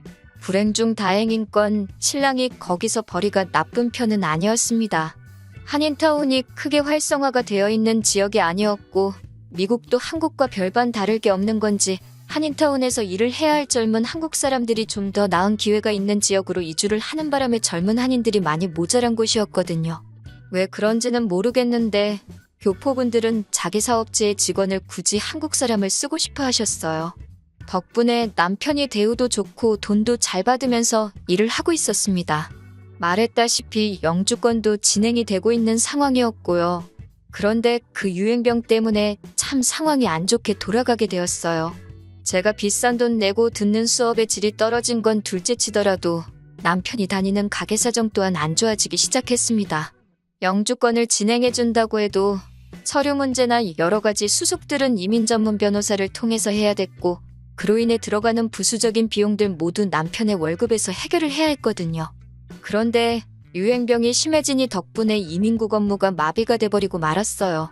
불행 중 다행인 건 신랑이 거기서 벌이가 나쁜 편은 아니었습니다. 한인타운이 크게 활성화가 되어 있는 지역이 아니었고 미국도 한국과 별반 다를 게 없는 건지 한인타운에서 일을 해야 할 젊은 한국 사람들이 좀 더 나은 기회가 있는 지역으로 이주를 하는 바람에 젊은 한인들이 많이 모자란 곳이었거든요. 왜 그런지는 모르겠는데 교포분들은 자기 사업체의 직원을 굳이 한국 사람을 쓰고 싶어 하셨어요. 덕분에 남편이 대우도 좋고 돈도 잘 받으면서 일을 하고 있었습니다. 말했다시피 영주권도 진행이 되고 있는 상황이었고요. 그런데 그 유행병 때문에 참 상황이 안 좋게 돌아가게 되었어요. 제가 비싼 돈 내고 듣는 수업의 질이 떨어진 건 둘째치더라도 남편이 다니는 가게 사정 또한 안 좋아지기 시작했습니다. 영주권을 진행해준다고 해도 서류 문제나 여러 가지 수속들은 이민 전문 변호사를 통해서 해야 됐고 그로 인해 들어가는 부수적인 비용들 모두 남편의 월급에서 해결을 해야 했거든요. 그런데 유행병이 심해지니 덕분에 이민국 업무가 마비가 돼버리고 말았어요.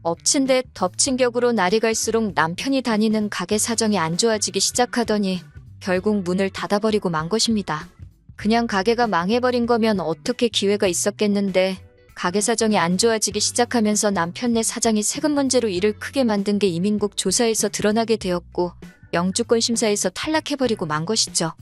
엎친 데 덮친 격으로 날이 갈수록 남편이 다니는 가게 사정이 안 좋아지기 시작하더니 결국 문을 닫아버리고 만 것입니다. 그냥 가게가 망해버린 거면 어떻게 기회가 있었겠는데 가게 사정이 안 좋아지기 시작하면서 남편네 사장이 세금 문제로 일을 크게 만든 게 이민국 조사에서 드러나게 되었고 영주권 심사에서 탈락해버리고 만 것이죠.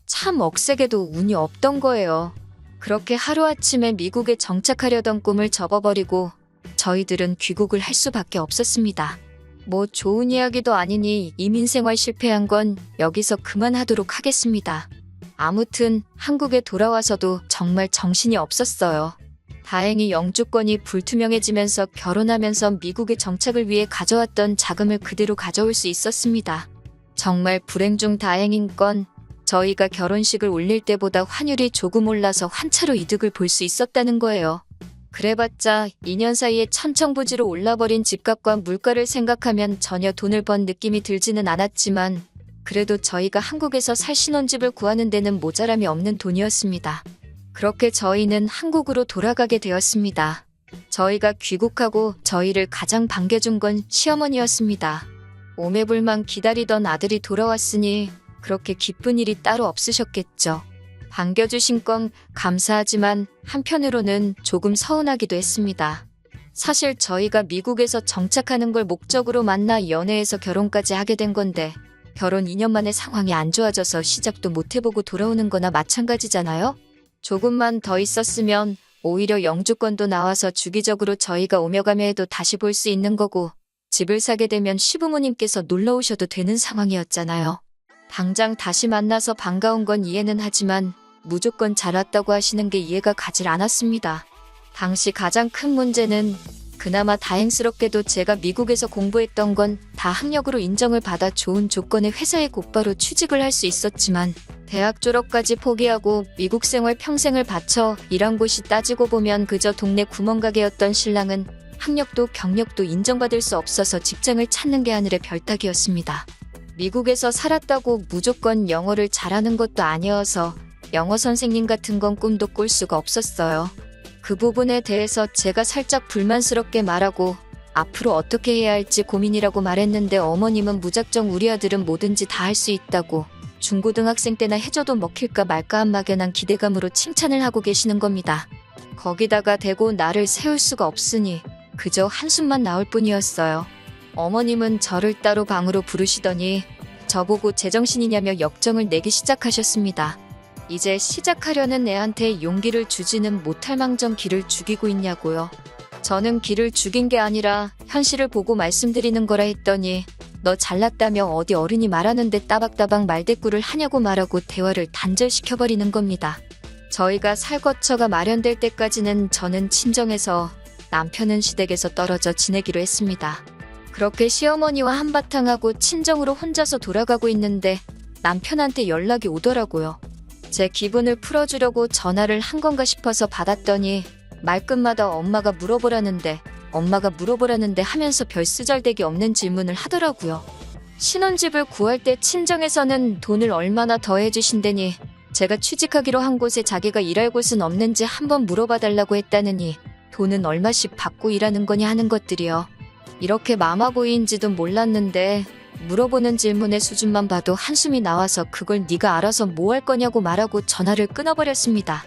참 억세게도 운이 없던 거예요. 그렇게 하루아침에 미국에 정착하려던 꿈을 접어버리고 저희들은 귀국을 할 수밖에 없었습니다. 뭐 좋은 이야기도 아니니 이민 생활 실패한 건 여기서 그만하도록 하겠습니다. 아무튼 한국에 돌아와서도 정말 정신이 없었어요. 다행히 영주권이 불투명해지면서 결혼하면서 미국에 정착을 위해 가져왔던 자금을 그대로 가져올 수 있었습니다. 정말 불행 중 다행인 건 저희가 결혼식을 올릴 때보다 환율이 조금 올라서 환차로 이득을 볼 수 있었다는 거예요. 그래봤자 2년 사이에 천청부지로 올라버린 집값과 물가를 생각하면 전혀 돈을 번 느낌이 들지는 않았지만 그래도 저희가 한국에서 살 신혼집을 구하는 데는 모자람이 없는 돈이었습니다. 그렇게 저희는 한국으로 돌아가게 되었습니다. 저희가 귀국하고 저희를 가장 반겨준 건 시어머니였습니다. 오매불만 기다리던 아들이 돌아왔으니 그렇게 기쁜 일이 따로 없으셨겠죠. 반겨주신 건 감사하지만 한편으로는 조금 서운하기도 했습니다. 사실 저희가 미국에서 정착하는 걸 목적으로 만나 연애해서 결혼까지 하게 된 건데 결혼 2년 만에 상황이 안 좋아져서 시작도 못 해보고 돌아오는 거나 마찬가지잖아요? 조금만 더 있었으면 오히려 영주권도 나와서 주기적으로 저희가 오며 가며 해도 다시 볼 수 있는 거고 집을 사게 되면 시부모님께서 놀러 오셔도 되는 상황이었잖아요. 당장 다시 만나서 반가운 건 이해는 하지만 무조건 잘 왔다고 하시는 게 이해가 가질 않았습니다. 당시 가장 큰 문제는 그나마 다행스럽게도 제가 미국에서 공부했던 건 다 학력으로 인정을 받아 좋은 조건의 회사에 곧바로 취직을 할 수 있었지만 대학 졸업까지 포기하고 미국 생활 평생을 바쳐 일한 곳이 따지고 보면 그저 동네 구멍가게였던 신랑은 학력도 경력도 인정받을 수 없어서 직장을 찾는 게 하늘의 별따기였습니다. 미국에서 살았다고 무조건 영어를 잘하는 것도 아니어서 영어 선생님 같은 건 꿈도 꿀 수가 없었어요. 그 부분에 대해서 제가 살짝 불만스럽게 말하고 앞으로 어떻게 해야 할지 고민이라고 말했는데 어머님은 무작정 우리 아들은 뭐든지 다 할 수 있다고 중고등학생 때나 해줘도 먹힐까 말까 한 막연한 기대감으로 칭찬을 하고 계시는 겁니다. 거기다가 대고 나를 세울 수가 없으니 그저 한숨만 나올 뿐이었어요. 어머님은 저를 따로 방으로 부르시더니 저보고 제정신이냐며 역정을 내기 시작하셨습니다. 이제 시작하려는 애한테 용기를 주지는 못할 망정 기를 죽이고 있냐고요. 저는 기를 죽인 게 아니라 현실을 보고 말씀드리는 거라 했더니 너 잘났다며 어디 어른이 말하는데 따박따박 말대꾸를 하냐고 말하고 대화를 단절시켜버리는 겁니다. 저희가 살 거처가 마련될 때까지는 저는 친정에서 남편은 시댁에서 떨어져 지내기로 했습니다. 그렇게 시어머니와 한바탕 하고 친정으로 혼자서 돌아가고 있는데 남편한테 연락이 오더라고요. 제 기분을 풀어주려고 전화를 한 건가 싶어서 받았더니 말끝마다 엄마가 물어보라는데 하면서 별 쓰잘데기 없는 질문을 하더라고요. 신혼집을 구할 때 친정에서는 돈을 얼마나 더 해주신다니 제가 취직하기로 한 곳에 자기가 일할 곳은 없는지 한번 물어봐달라고 했다느니 돈은 얼마씩 받고 일하는 거냐 하는 것들이요. 이렇게 마마보이인지도 몰랐는데 물어보는 질문의 수준만 봐도 한숨이 나와서 그걸 네가 알아서 뭐 할 거냐고 말하고 전화를 끊어버렸습니다.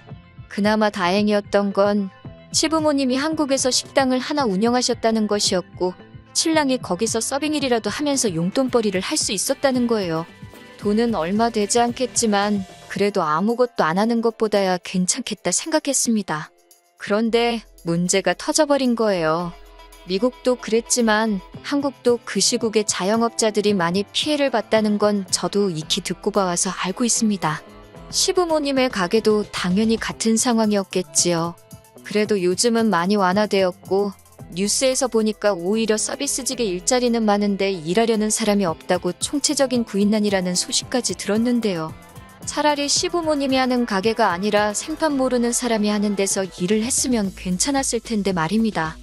그나마 다행이었던 건 시부모님이 한국에서 식당을 하나 운영하셨다는 것이었고 신랑이 거기서 서빙일이라도 하면서 용돈벌이를 할 수 있었다는 거예요. 돈은 얼마 되지 않겠지만 그래도 아무것도 안 하는 것보다야 괜찮겠다 생각했습니다. 그런데 문제가 터져버린 거예요. 미국도 그랬지만 한국도 그 시국에 자영업자들이 많이 피해를 봤다는 건 저도 익히 듣고 봐와서 알고 있습니다. 시부모님의 가게도 당연히 같은 상황이었겠지요. 그래도 요즘은 많이 완화되었고 뉴스에서 보니까 오히려 서비스직의 일자리는 많은데 일하려는 사람이 없다고 총체적인 구인난이라는 소식까지 들었는데요. 차라리 시부모님이 하는 가게가 아니라 생판 모르는 사람이 하는 데서 일을 했으면 괜찮았을 텐데 말입니다.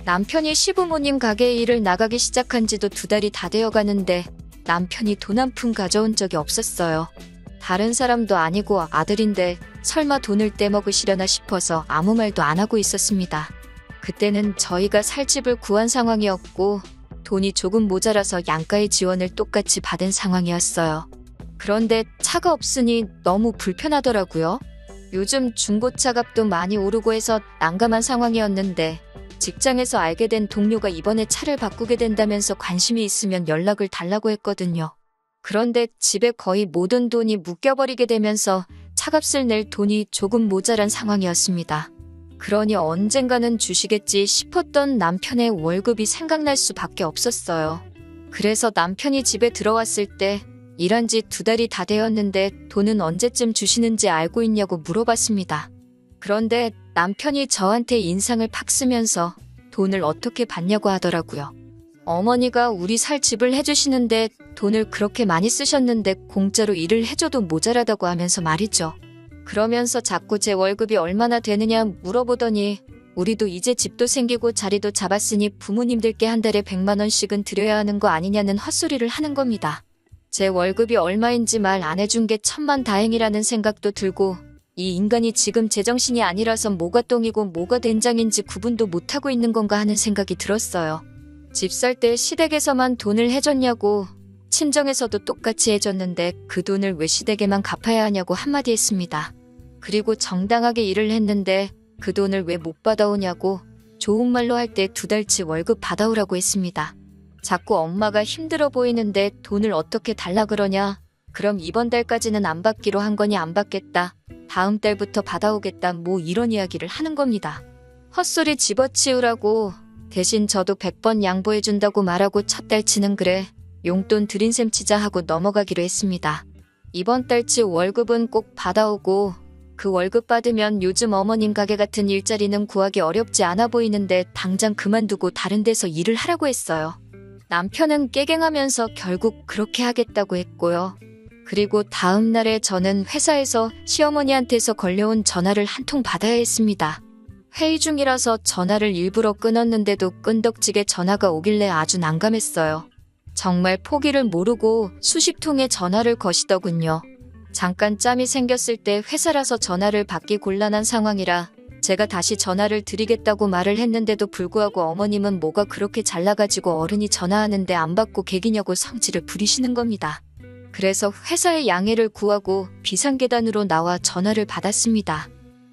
남편이 시부모님 가게에 일을 나가기 시작한 지도 2달이 다 되어 가는데 남편이 돈 한 푼 가져온 적이 없었어요. 다른 사람도 아니고 아들인데 설마 돈을 떼먹으시려나 싶어서 아무 말도 안 하고 있었습니다. 그때는 저희가 살 집을 구한 상황이었고 돈이 조금 모자라서 양가의 지원을 똑같이 받은 상황이었어요. 그런데 차가 없으니 너무 불편하더라고요. 요즘 중고차 값도 많이 오르고 해서 난감한 상황이었는데 직장에서 알게 된 동료가 이번에 차를 바꾸게 된다면서 관심이 있으면 연락을 달라고 했거든요. 그런데 집에 거의 모든 돈이 묶여버리게 되면서 차값을 낼 돈이 조금 모자란 상황이었습니다. 그러니 언젠가는 주시겠지 싶었던 남편의 월급이 생각날 수밖에 없었어요. 그래서 남편이 집에 들어왔을 때 일한 지 2달이 다 되었는데 돈은 언제쯤 주시는지 알고 있냐고 물어봤습니다. 그런데 남편이 저한테 인상을 팍 쓰면서 돈을 어떻게 받냐고 하더라고요. 어머니가 우리 살 집을 해주시는데 돈을 그렇게 많이 쓰셨는데 공짜로 일을 해줘도 모자라다고 하면서 말이죠. 그러면서 자꾸 제 월급이 얼마나 되느냐 물어보더니 우리도 이제 집도 생기고 자리도 잡았으니 부모님들께 한 달에 100만 원씩은 드려야 하는 거 아니냐는 헛소리를 하는 겁니다. 제 월급이 얼마인지 말 안 해준 게 천만다행이라는 생각도 들고 이 인간이 지금 제정신이 아니라서 뭐가 똥이고 뭐가 된장인지 구분도 못하고 있는 건가 하는 생각이 들었어요. 집 살 때 시댁에서만 돈을 해줬냐고 친정에서도 똑같이 해줬는데 그 돈을 왜 시댁에만 갚아야 하냐고 한마디 했습니다. 그리고 정당하게 일을 했는데 그 돈을 왜 못 받아오냐고 좋은 말로 할 때 2달치 월급 받아오라고 했습니다. 자꾸 엄마가 힘들어 보이는데 돈을 어떻게 달라 그러냐. 그럼 이번 달까지는 안 받기로 한 거니 안 받겠다. 다음 달부터 받아오겠다. 뭐 이런 이야기를 하는 겁니다. 헛소리 집어치우라고 대신 저도 100번 양보해준다고 말하고 첫 달치는 그래 용돈 드린 셈 치자 하고 넘어가기로 했습니다. 이번 달치 월급은 꼭 받아오고 그 월급 받으면 요즘 어머님 가게 같은 일자리는 구하기 어렵지 않아 보이는데 당장 그만두고 다른 데서 일을 하라고 했어요. 남편은 깨갱하면서 결국 그렇게 하겠다고 했고요. 그리고 다음 날에 저는 회사에서 시어머니한테서 걸려온 전화를 한 통 받아야 했습니다. 회의 중이라서 전화를 일부러 끊었는데도 끈덕지게 전화가 오길래 아주 난감했어요. 정말 포기를 모르고 수십 통의 전화를 거시더군요. 잠깐 짬이 생겼을 때 회사라서 전화를 받기 곤란한 상황이라 제가 다시 전화를 드리겠다고 말을 했는데도 불구하고 어머님은 뭐가 그렇게 잘나가지고 어른이 전화하는데 안 받고 개기냐고 성질을 부리시는 겁니다. 그래서 회사의 양해를 구하고 비상계단으로 나와 전화를 받았습니다.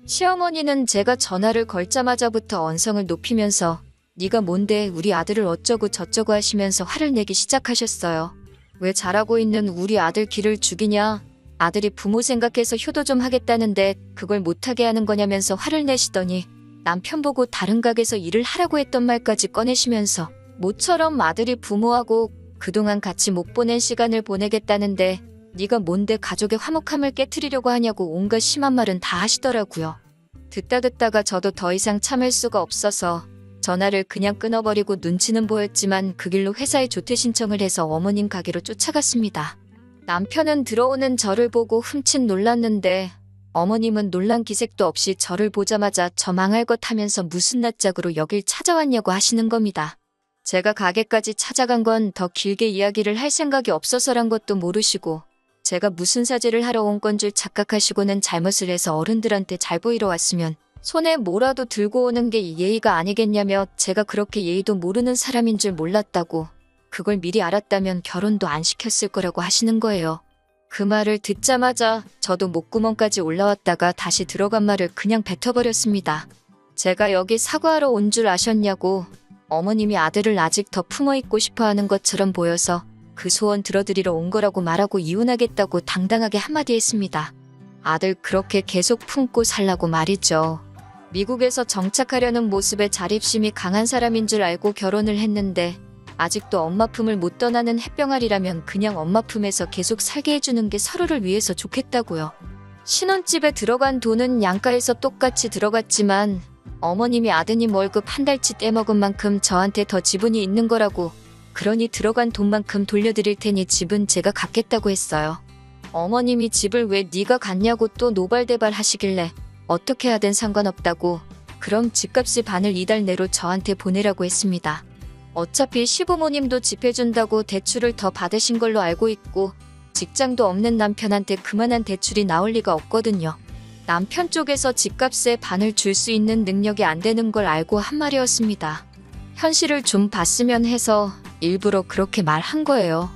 시어머니는 제가 전화를 걸자마자부터 언성을 높이면서 네가 뭔데 우리 아들을 어쩌고 저쩌고 하시면서 화를 내기 시작하셨어요. 왜 잘하고 있는 우리 아들 기를 죽이냐. 아들이 부모 생각해서 효도 좀 하겠다는데 그걸 못하게 하는 거냐면서 화를 내시더니 남편 보고 다른 가게에서 일을 하라고 했던 말까지 꺼내시면서 모처럼 아들이 부모하고 그동안 같이 못 보낸 시간을 보내겠다는데 네가 뭔데 가족의 화목함을 깨트리려고 하냐고 온갖 심한 말은 다 하시더라고요. 듣다가 저도 더 이상 참을 수가 없어서 전화를 그냥 끊어버리고 눈치는 보였지만 그 길로 회사에 조퇴 신청을 해서 어머님 가게로 쫓아갔습니다. 남편은 들어오는 저를 보고 흠칫 놀랐는데 어머님은 놀란 기색도 없이 저를 보자마자 저 망할 것 하면서 무슨 낯짝으로 여길 찾아왔냐고 하시는 겁니다. 제가 가게까지 찾아간 건 더 길게 이야기를 할 생각이 없어서란 것도 모르시고 제가 무슨 사죄를 하러 온 건 줄 착각하시고는 잘못을 해서 어른들한테 잘 보이러 왔으면 손에 뭐라도 들고 오는 게 예의가 아니겠냐며 제가 그렇게 예의도 모르는 사람인 줄 몰랐다고 그걸 미리 알았다면 결혼도 안 시켰을 거라고 하시는 거예요. 그 말을 듣자마자 저도 목구멍까지 올라왔다가 다시 들어간 말을 그냥 뱉어버렸습니다. 제가 여기 사과하러 온 줄 아셨냐고. 어머님이 아들을 아직 더 품어있고 싶어하는 것처럼 보여서 그 소원 들어드리러 온 거라고 말하고 이혼하겠다고 당당하게 한마디 했습니다. 아들 그렇게 계속 품고 살라고 말이죠. 미국에서 정착하려는 모습에 자립심이 강한 사람인 줄 알고 결혼을 했는데 아직도 엄마 품을 못 떠나는 햇병아리라면 그냥 엄마 품에서 계속 살게 해주는 게 서로를 위해서 좋겠다고요. 신혼집에 들어간 돈은 양가에서 똑같이 들어갔지만 어머님이 아드님 월급 한 달치 떼먹은 만큼 저한테 더 지분이 있는 거라고 그러니 들어간 돈만큼 돌려드릴 테니 집은 제가 갖겠다고 했어요. 어머님이 집을 왜 네가 갖냐고 또 노발대발 하시길래 어떻게 하든 상관없다고 그럼 집값의 반을 이달 내로 저한테 보내라고 했습니다. 어차피 시부모님도 집 해준다고 대출을 더 받으신 걸로 알고 있고 직장도 없는 남편한테 그만한 대출이 나올 리가 없거든요. 남편 쪽에서 집값의 반을 줄 수 있는 능력이 안 되는 걸 알고 한 말이었습니다. 현실을 좀 봤으면 해서 일부러 그렇게 말한 거예요.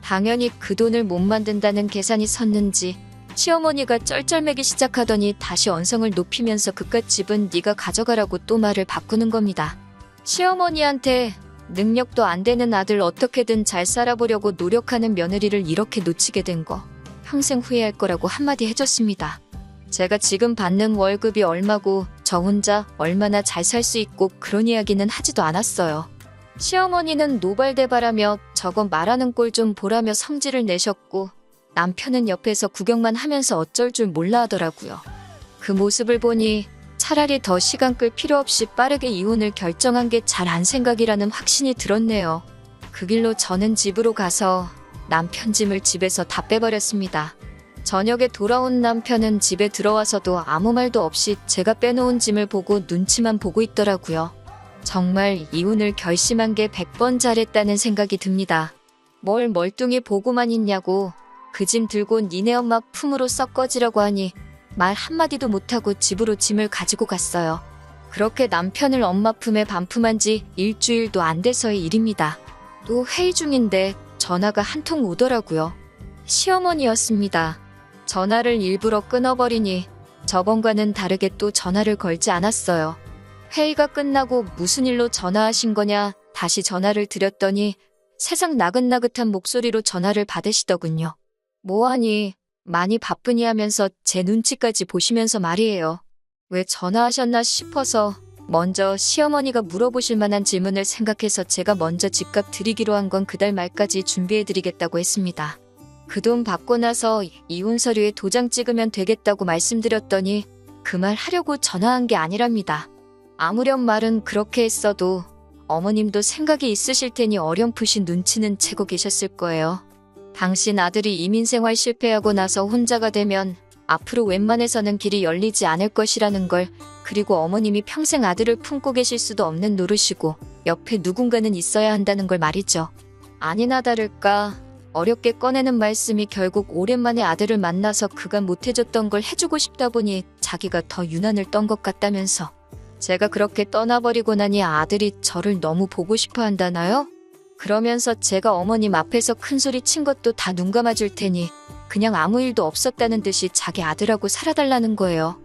당연히 그 돈을 못 만든다는 계산이 섰는지 시어머니가 쩔쩔매기 시작하더니 다시 언성을 높이면서 그깟 집은 네가 가져가라고 또 말을 바꾸는 겁니다. 시어머니한테 능력도 안 되는 아들 어떻게든 잘 살아보려고 노력하는 며느리를 이렇게 놓치게 된 거 평생 후회할 거라고 한마디 해줬습니다. 제가 지금 받는 월급이 얼마고 저 혼자 얼마나 잘 살 수 있고 그런 이야기는 하지도 않았어요. 시어머니는 노발대발하며 저거 말하는 꼴 좀 보라며 성질을 내셨고 남편은 옆에서 구경만 하면서 어쩔 줄 몰라 하더라고요. 그 모습을 보니 차라리 더 시간 끌 필요 없이 빠르게 이혼을 결정한 게 잘한 생각이라는 확신이 들었네요. 그 길로 저는 집으로 가서 남편 짐을 집에서 다 빼버렸습니다. 저녁에 돌아온 남편은 집에 들어와서도 아무 말도 없이 제가 빼놓은 짐을 보고 눈치만 보고 있더라고요. 정말 이혼을 결심한 게 100번 잘했다는 생각이 듭니다. 뭘 멀뚱히 보고만 있냐고 그 짐 들고 니네 엄마 품으로 썩 꺼지려고 하니 말 한마디도 못하고 집으로 짐을 가지고 갔어요. 그렇게 남편을 엄마 품에 반품한 지 일주일도 안 돼서의 일입니다. 또 회의 중인데 전화가 한 통 오더라고요. 시어머니였습니다. 전화를 일부러 끊어버리니 저번과는 다르게 또 전화를 걸지 않았어요. 회의가 끝나고 무슨 일로 전화하신 거냐 다시 전화를 드렸더니 세상 나긋나긋한 목소리로 전화를 받으시더군요. 뭐하니 많이 바쁘니 하면서 제 눈치까지 보시면서 말이에요. 왜 전화하셨나 싶어서 먼저 시어머니가 물어보실 만한 질문을 생각해서 제가 먼저 집값 드리기로 한 건 그달 말까지 준비해드리겠다고 했습니다. 그 돈 받고 나서 이혼 서류에 도장 찍으면 되겠다고 말씀드렸더니 그 말 하려고 전화한 게 아니랍니다. 아무렴 말은 그렇게 했어도 어머님도 생각이 있으실 테니 어렴풋이 눈치는 채고 계셨을 거예요. 당신 아들이 이민생활 실패하고 나서 혼자가 되면 앞으로 웬만해서는 길이 열리지 않을 것이라는 걸, 그리고 어머님이 평생 아들을 품고 계실 수도 없는 노릇이고 옆에 누군가는 있어야 한다는 걸 말이죠. 아니나 다를까 어렵게 꺼내는 말씀이 결국 오랜만에 아들을 만나서 그간 못해줬던 걸 해주고 싶다 보니 자기가 더 유난을 떤 것 같다면서 제가 그렇게 떠나버리고 나니 아들이 저를 너무 보고 싶어 한다나요? 그러면서 제가 어머님 앞에서 큰소리 친 것도 다 눈 감아줄 테니 그냥 아무 일도 없었다는 듯이 자기 아들하고 살아달라는 거예요.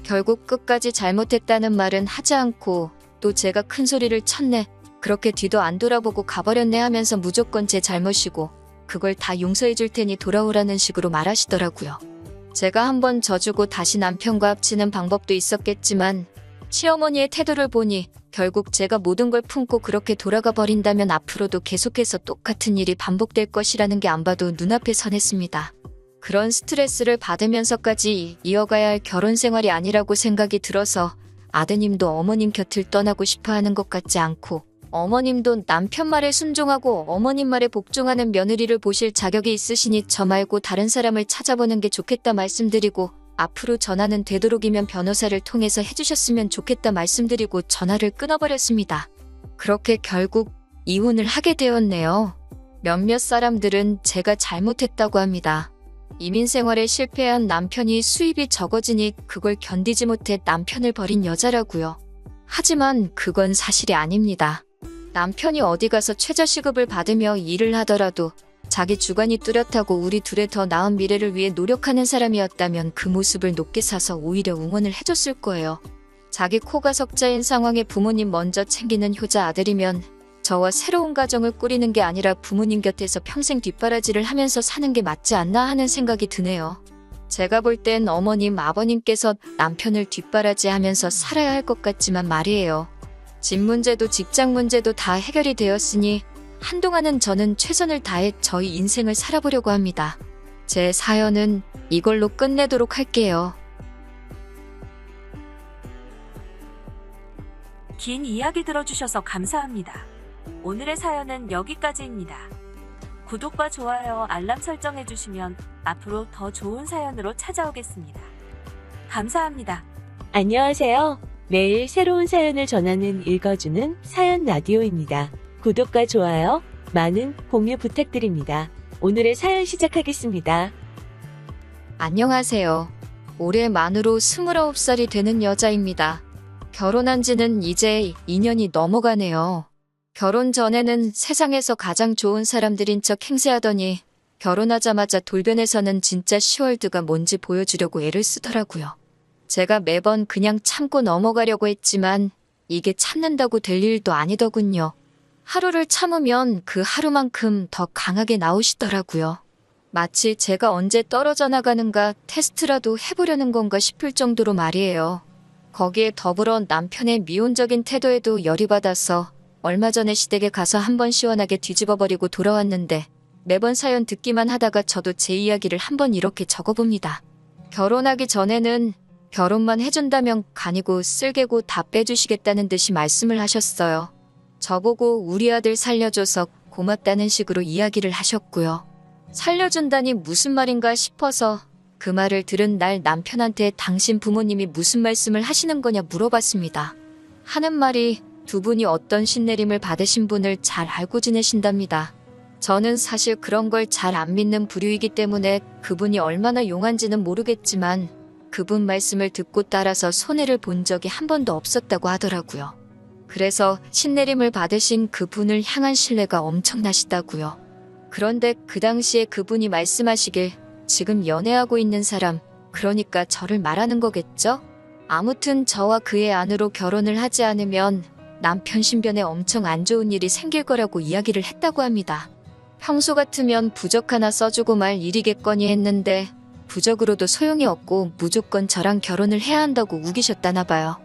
결국 끝까지 잘못했다는 말은 하지 않고 또 제가 큰소리를 쳤네, 그렇게 뒤도 안 돌아보고 가버렸네 하면서 무조건 제 잘못이고 그걸 다 용서해 줄 테니 돌아오라는 식으로 말하시더라고요. 제가 한번 져주고 다시 남편과 합치는 방법도 있었겠지만 시어머니의 태도를 보니 결국 제가 모든 걸 품고 그렇게 돌아가 버린다면 앞으로도 계속해서 똑같은 일이 반복될 것이라는 게 안 봐도 눈앞에 선했습니다. 그런 스트레스를 받으면서까지 이어가야 할 결혼 생활이 아니라고 생각이 들어서 아드님도 어머님 곁을 떠나고 싶어 하는 것 같지 않고 어머님도 남편 말에 순종하고 어머님 말에 복종하는 며느리를 보실 자격이 있으시니 저 말고 다른 사람을 찾아보는 게 좋겠다 말씀드리고 앞으로 전화는 되도록이면 변호사를 통해서 해주셨으면 좋겠다 말씀드리고 전화를 끊어버렸습니다. 그렇게 결국 이혼을 하게 되었네요. 몇몇 사람들은 제가 잘못했다고 합니다. 이민 생활에 실패한 남편이 수입이 적어지니 그걸 견디지 못해 남편을 버린 여자라고요. 하지만 그건 사실이 아닙니다. 남편이 어디 가서 최저시급을 받으며 일을 하더라도 자기 주관이 뚜렷하고 우리 둘의 더 나은 미래를 위해 노력하는 사람이었다면 그 모습을 높게 사서 오히려 응원을 해줬을 거예요. 자기 코가 석자인 상황에 부모님 먼저 챙기는 효자 아들이면 저와 새로운 가정을 꾸리는 게 아니라 부모님 곁에서 평생 뒷바라지를 하면서 사는 게 맞지 않나 하는 생각이 드네요. 제가 볼 땐 어머님, 아버님께서 남편을 뒷바라지하면서 살아야 할 것 같지만 말이에요. 집 문제도 직장 문제도 다 해결이 되었으니 한동안은 저는 최선을 다해 저희 인생을 살아보려고 합니다. 제 사연은 이걸로 끝내도록 할게요. 긴 이야기 들어주셔서 감사합니다. 오늘의 사연은 여기까지입니다. 구독과 좋아요, 알람 설정해주시면 앞으로 더 좋은 사연으로 찾아오겠습니다. 감사합니다. 안녕하세요. 매일 새로운 사연을 전하는 읽어주는 사연 라디오입니다. 구독과 좋아요, 많은 공유 부탁드립니다. 오늘의 사연 시작하겠습니다. 안녕하세요. 올해 만으로 29살이 되는 여자입니다. 결혼한 지는 이제 2년이 넘어가네요. 결혼 전에는 세상에서 가장 좋은 사람들인 척 행세하더니 결혼하자마자 돌변해서는 진짜 시월드가 뭔지 보여주려고 애를 쓰더라고요. 제가 매번 그냥 참고 넘어가려고 했지만 이게 참는다고 될 일도 아니더군요. 하루를 참으면 그 하루만큼 더 강하게 나오시더라고요. 마치 제가 언제 떨어져 나가는가 테스트라도 해보려는 건가 싶을 정도로 말이에요. 거기에 더불어 남편의 미온적인 태도에도 열이 받아서 얼마 전에 시댁에 가서 한번 시원하게 뒤집어버리고 돌아왔는데 매번 사연 듣기만 하다가 저도 제 이야기를 한번 이렇게 적어봅니다. 결혼하기 전에는 결혼만 해준다면 간이고 쓸개고 다 빼주시겠다는 듯이 말씀을 하셨어요. 저보고 우리 아들 살려줘서 고맙다는 식으로 이야기를 하셨고요. 살려준다니 무슨 말인가 싶어서 그 말을 들은 날 남편한테 당신 부모님이 무슨 말씀을 하시는 거냐 물어봤습니다. 하는 말이 두 분이 어떤 신내림을 받으신 분을 잘 알고 지내신답니다. 저는 사실 그런 걸 잘 안 믿는 부류이기 때문에 그분이 얼마나 용한지는 모르겠지만 그분 말씀을 듣고 따라서 손해를 본 적이 한 번도 없었다고 하더라고요. 그래서 신내림을 받으신 그분을 향한 신뢰가 엄청나시다고요. 그런데 그 당시에 그분이 말씀하시길 지금 연애하고 있는 사람, 그러니까 저를 말하는 거겠죠? 아무튼 저와 그의 아내로 결혼을 하지 않으면 남편 신변에 엄청 안 좋은 일이 생길 거라고 이야기를 했다고 합니다. 평소 같으면 부적 하나 써주고 말 일이겠거니 했는데 부적으로도 소용이 없고 무조건 저랑 결혼을 해야 한다고 우기셨다나 봐요.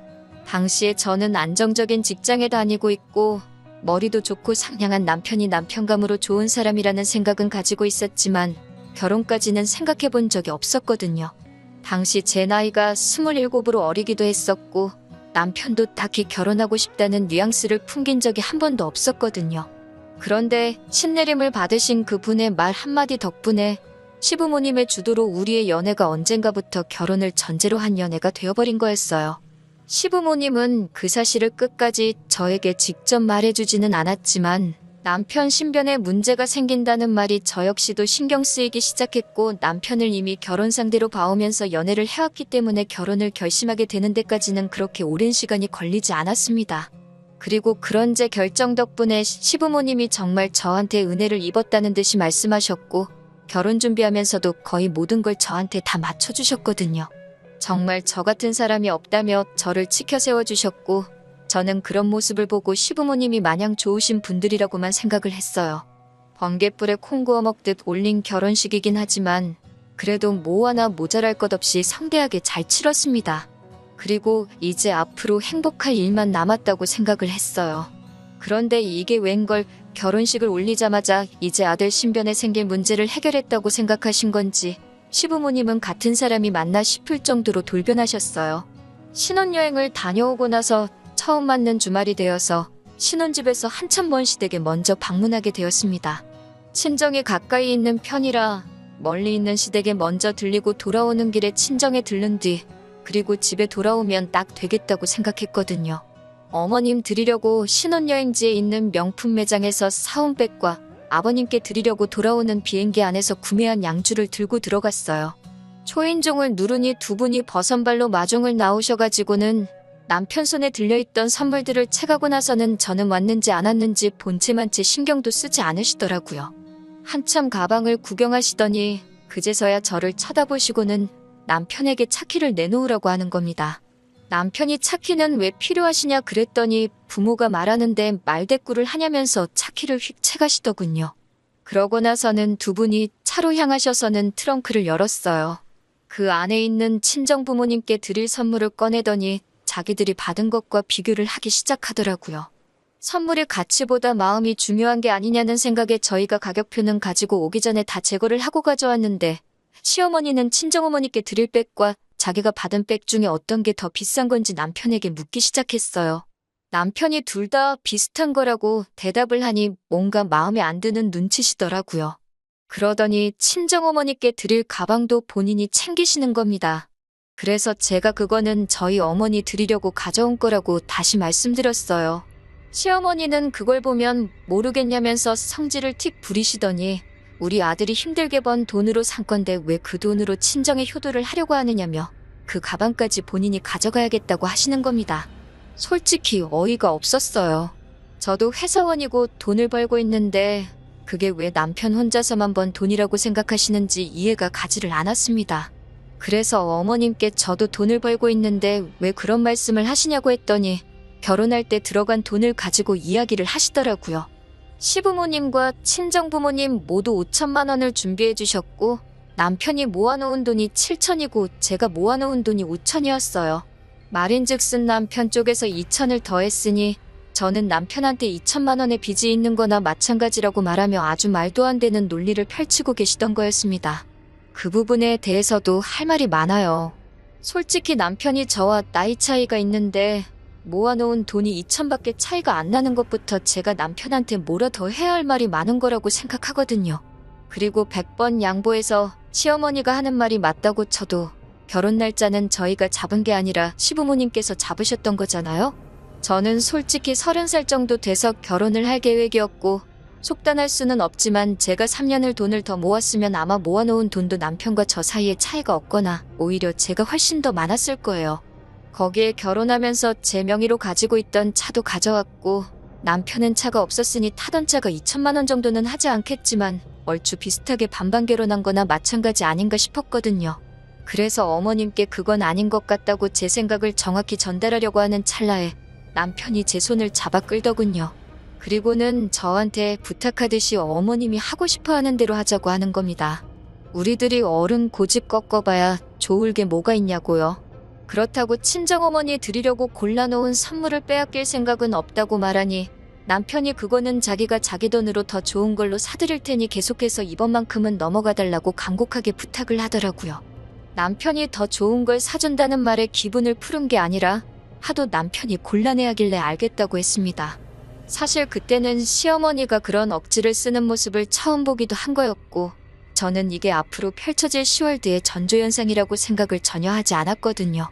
당시에 저는 안정적인 직장에 다니고 있고 머리도 좋고 상냥한 남편이 남편감으로 좋은 사람이라는 생각은 가지고 있었지만 결혼까지는 생각해 본 적이 없었거든요. 당시 제 나이가 27으로 어리기도 했었고 남편도 딱히 결혼하고 싶다는 뉘앙스를 풍긴 적이 한 번도 없었거든요. 그런데 신내림을 받으신 그분의 말 한마디 덕분에 시부모님의 주도로 우리의 연애가 언젠가부터 결혼을 전제로 한 연애가 되어버린 거였어요. 시부모님은 그 사실을 끝까지 저에게 직접 말해주지는 않았지만 남편 신변에 문제가 생긴다는 말이 저 역시도 신경 쓰이기 시작했고 남편을 이미 결혼 상대로 봐오면서 연애를 해왔기 때문에 결혼을 결심하게 되는 데까지는 그렇게 오랜 시간이 걸리지 않았습니다. 그리고 그런 제 결정 덕분에 시부모님이 정말 저한테 은혜를 입었다는 듯이 말씀하셨고 결혼 준비하면서도 거의 모든 걸 저한테 다 맞춰주셨거든요. 정말 저 같은 사람이 없다며 저를 치켜 세워주셨고 저는 그런 모습을 보고 시부모님이 마냥 좋으신 분들이라고만 생각을 했어요. 번갯불에 콩 구워 먹듯 올린 결혼식이긴 하지만 그래도 뭐 하나 모자랄 것 없이 성대하게 잘 치렀습니다. 그리고 이제 앞으로 행복할 일만 남았다고 생각을 했어요. 그런데 이게 웬걸 결혼식을 올리자마자 이제 아들 신변에 생길 문제를 해결했다고 생각하신 건지 시부모님은 같은 사람이 맞나 싶을 정도로 돌변하셨어요. 신혼여행을 다녀오고 나서 처음 맞는 주말이 되어서 신혼집에서 한참 먼 시댁에 먼저 방문하게 되었습니다. 친정이 가까이 있는 편이라 멀리 있는 시댁에 먼저 들리고 돌아오는 길에 친정에 들른 뒤 그리고 집에 돌아오면 딱 되겠다고 생각했거든요. 어머님 드리려고 신혼여행지에 있는 명품 매장에서 사온 백과 아버님께 드리려고 돌아오는 비행기 안에서 구매한 양주를 들고 들어갔어요. 초인종을 누르니 두 분이 버선발로 마중을 나오셔가지고는 남편 손에 들려있던 선물들을 채가고 나서는 저는 왔는지 안 왔는지 본체만 채 신경도 쓰지 않으시더라고요. 한참 가방을 구경하시더니 그제서야 저를 쳐다보시고는 남편에게 차키를 내놓으라고 하는 겁니다. 남편이 차키는 왜 필요하시냐 그랬더니 부모가 말하는데 말대꾸를 하냐면서 차키를 휙 채가시더군요. 그러고 나서는 두 분이 차로 향하셔서는 트렁크를 열었어요. 그 안에 있는 친정 부모님께 드릴 선물을 꺼내더니 자기들이 받은 것과 비교를 하기 시작하더라고요. 선물의 가치보다 마음이 중요한 게 아니냐는 생각에 저희가 가격표는 가지고 오기 전에 다 제거를 하고 가져왔는데 시어머니는 친정어머니께 드릴 백과 자기가 받은 백 중에 어떤 게 더 비싼 건지 남편에게 묻기 시작했어요. 남편이 둘 다 비슷한 거라고 대답을 하니 뭔가 마음에 안 드는 눈치시더라고요. 그러더니 친정어머니께 드릴 가방도 본인이 챙기시는 겁니다. 그래서 제가 그거는 저희 어머니 드리려고 가져온 거라고 다시 말씀드렸어요. 시어머니는 그걸 보면 모르겠냐면서 성질을 틱 부리시더니 우리 아들이 힘들게 번 돈으로 산 건데 왜 그 돈으로 친정에 효도를 하려고 하느냐며 그 가방까지 본인이 가져가야겠다고 하시는 겁니다. 솔직히 어이가 없었어요. 저도 회사원이고 돈을 벌고 있는데 그게 왜 남편 혼자서만 번 돈이라고 생각하시는지 이해가 가지를 않았습니다. 그래서 어머님께 저도 돈을 벌고 있는데 왜 그런 말씀을 하시냐고 했더니 결혼할 때 들어간 돈을 가지고 이야기를 하시더라고요. 시부모님과 친정부모님 모두 5천만 원을 준비해 주셨고 남편이 모아놓은 돈이 7천이고 제가 모아놓은 돈이 5천이었어요. 말인즉슨 남편 쪽에서 2천을 더했으니 저는 남편한테 2천만 원의 빚이 있는 거나 마찬가지라고 말하며 아주 말도 안 되는 논리를 펼치고 계시던 거였습니다. 그 부분에 대해서도 할 말이 많아요. 솔직히 남편이 저와 나이 차이가 있는데 모아놓은 돈이 2천밖에 차이가 안 나는 것부터 제가 남편한테 뭐라 더 해야 할 말이 많은 거라고 생각하거든요. 그리고 100번 양보해서 시어머니가 하는 말이 맞다고 쳐도 결혼 날짜는 저희가 잡은 게 아니라 시부모님께서 잡으셨던 거잖아요. 저는 솔직히 30살 정도 돼서 결혼을 할 계획이었고 속단할 수는 없지만 제가 3년을 돈을 더 모았으면 아마 모아놓은 돈도 남편과 저 사이에 차이가 없거나 오히려 제가 훨씬 더 많았을 거예요. 거기에 결혼하면서 제 명의로 가지고 있던 차도 가져왔고 남편은 차가 없었으니 타던 차가 2천만 원 정도는 하지 않겠지만 얼추 비슷하게 반반 결혼한 거나 마찬가지 아닌가 싶었거든요. 그래서 어머님께 그건 아닌 것 같다고 제 생각을 정확히 전달하려고 하는 찰나에 남편이 제 손을 잡아 끌더군요. 그리고는 저한테 부탁하듯이 어머님이 하고 싶어 하는 대로 하자고 하는 겁니다. 우리들이 어른 고집 꺾어봐야 좋을 게 뭐가 있냐고요. 그렇다고 친정어머니 드리려고 골라놓은 선물을 빼앗길 생각은 없다고 말하니 남편이 그거는 자기가 자기 돈으로 더 좋은 걸로 사드릴 테니 계속해서 이번만큼은 넘어가달라고 간곡하게 부탁을 하더라고요. 남편이 더 좋은 걸 사준다는 말에 기분을 푸른 게 아니라 하도 남편이 곤란해하길래 알겠다고 했습니다. 사실 그때는 시어머니가 그런 억지를 쓰는 모습을 처음 보기도 한 거였고 저는 이게 앞으로 펼쳐질 10월드의 전조현상이라고 생각을 전혀 하지 않았거든요.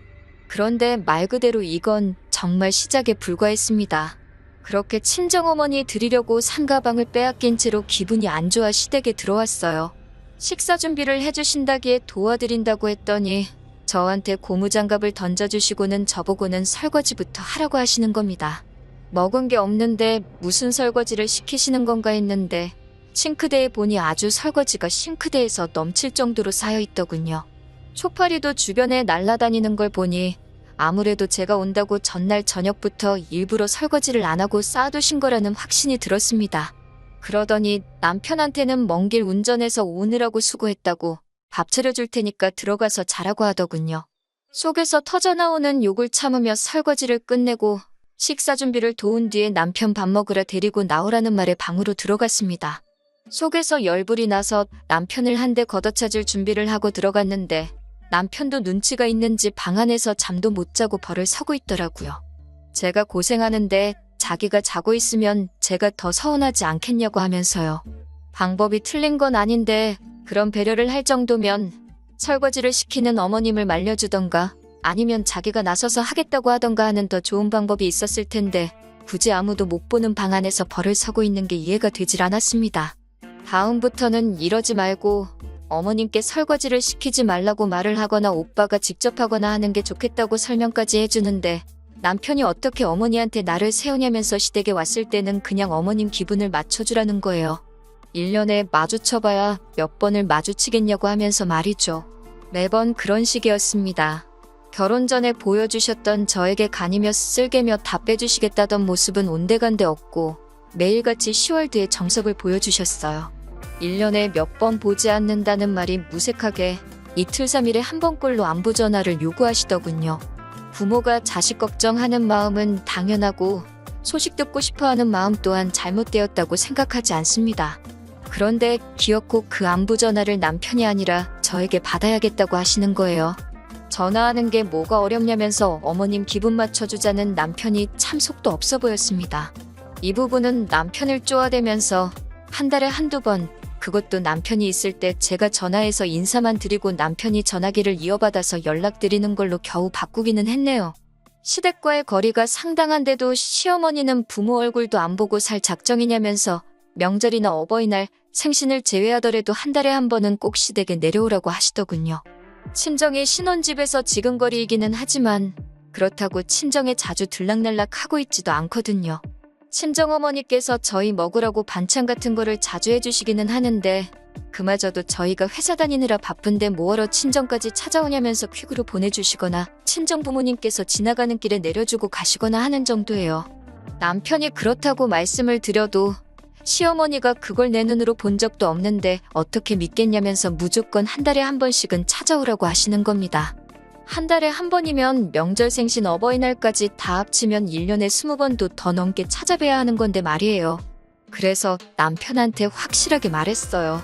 그런데 말 그대로 이건 정말 시작에 불과했습니다. 그렇게 친정어머니 드리려고 산 가방을 빼앗긴 채로 기분이 안 좋아 시댁에 들어왔어요. 식사 준비를 해주신다기에 도와드린다고 했더니 저한테 고무장갑을 던져주시고는 저보고는 설거지부터 하라고 하시는 겁니다. 먹은 게 없는데 무슨 설거지를 시키시는 건가 했는데 싱크대에 보니 아주 설거지가 싱크대에서 넘칠 정도로 쌓여 있더군요. 초파리도 주변에 날아다니는 걸 보니 아무래도 제가 온다고 전날 저녁부터 일부러 설거지를 안 하고 쌓아두신 거라는 확신이 들었습니다. 그러더니 남편한테는 먼 길 운전해서 오느라고 수고했다고 밥 차려줄 테니까 들어가서 자라고 하더군요. 속에서 터져나오는 욕을 참으며 설거지를 끝내고 식사 준비를 도운 뒤에 남편 밥 먹으러 데리고 나오라는 말에 방으로 들어갔습니다. 속에서 열불이 나서 남편을 한 대 걷어차줄 준비를 하고 들어갔는데 남편도 눈치가 있는지 방 안에서 잠도 못 자고 벌을 서고 있더라고요. 제가 고생하는데 자기가 자고 있으면 제가 더 서운하지 않겠냐고 하면서요. 방법이 틀린 건 아닌데 그런 배려를 할 정도면 설거지를 시키는 어머님을 말려주던가 아니면 자기가 나서서 하겠다고 하던가 하는 더 좋은 방법이 있었을 텐데 굳이 아무도 못 보는 방 안에서 벌을 서고 있는 게 이해가 되질 않았습니다. 다음부터는 이러지 말고 어머님께 설거지를 시키지 말라고 말을 하거나 오빠가 직접 하거나 하는 게 좋겠다고 설명까지 해주는데 남편이 어떻게 어머니한테 나를 세우냐면서 시댁에 왔을 때는 그냥 어머님 기분을 맞춰주라는 거예요. 1년에 마주쳐봐야 몇 번을 마주치겠냐고 하면서 말이죠. 매번 그런 식이었습니다. 결혼 전에 보여주셨던 저에게 간이며 쓸개며 다 빼주시겠다던 모습은 온데간데 없고 매일같이 10월드의 정석을 보여주셨어요. 1년에 몇 번 보지 않는다는 말이 무색하게 이틀 3일에 한 번꼴로 안부 전화를 요구하시더군요. 부모가 자식 걱정하는 마음은 당연하고 소식 듣고 싶어하는 마음 또한 잘못되었다고 생각하지 않습니다. 그런데 기어코 그 안부 전화를 남편이 아니라 저에게 받아야겠다고 하시는 거예요. 전화하는 게 뭐가 어렵냐면서 어머님 기분 맞춰주자는 남편이 참 속도 없어 보였습니다. 이 부분은 남편을 쪼아대면서 한 달에 한두 번, 그것도 남편이 있을 때 제가 전화해서 인사만 드리고 남편이 전화기를 이어받아서 연락드리는 걸로 겨우 바꾸기는 했네요. 시댁과의 거리가 상당한데도 시어머니는 부모 얼굴도 안 보고 살 작정이냐면서 명절이나 어버이날, 생신을 제외하더라도 한 달에 한 번은 꼭 시댁에 내려오라고 하시더군요. 친정이 신혼집에서 지근거리이기는 하지만 그렇다고 친정에 자주 들락날락 하고 있지도 않거든요. 친정어머니께서 저희 먹으라고 반찬 같은 거를 자주 해주시기는 하는데 그마저도 저희가 회사 다니느라 바쁜데 뭐하러 친정까지 찾아오냐면서 퀵으로 보내주시거나 친정 부모님께서 지나가는 길에 내려주고 가시거나 하는 정도예요. 남편이 그렇다고 말씀을 드려도 시어머니가 그걸 내 눈으로 본 적도 없는데 어떻게 믿겠냐면서 무조건 한 달에 한 번씩은 찾아오라고 하시는 겁니다. 한 달에 한 번이면 명절 생신 어버이날까지 다 합치면 1년에 20번도 더 넘게 찾아뵈야 하는 건데 말이에요. 그래서 남편한테 확실하게 말했어요.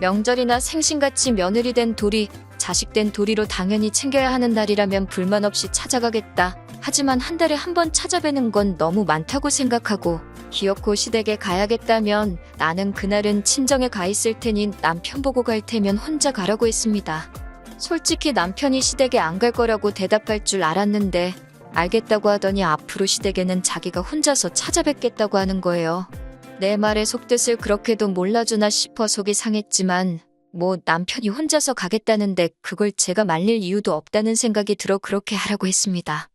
명절이나 생신같이 며느리 된 도리, 자식 된 도리로 당연히 챙겨야 하는 날이라면 불만 없이 찾아가겠다. 하지만 한 달에 한 번 찾아뵈는 건 너무 많다고 생각하고 기어코 시댁에 가야겠다면 나는 그날은 친정에 가 있을 테니 남편 보고 갈 테면 혼자 가라고 했습니다. 솔직히 남편이 시댁에 안 갈 거라고 대답할 줄 알았는데 알겠다고 하더니 앞으로 시댁에는 자기가 혼자서 찾아뵙겠다고 하는 거예요. 내 말의 속뜻을 그렇게도 몰라주나 싶어 속이 상했지만 뭐 남편이 혼자서 가겠다는데 그걸 제가 말릴 이유도 없다는 생각이 들어 그렇게 하라고 했습니다.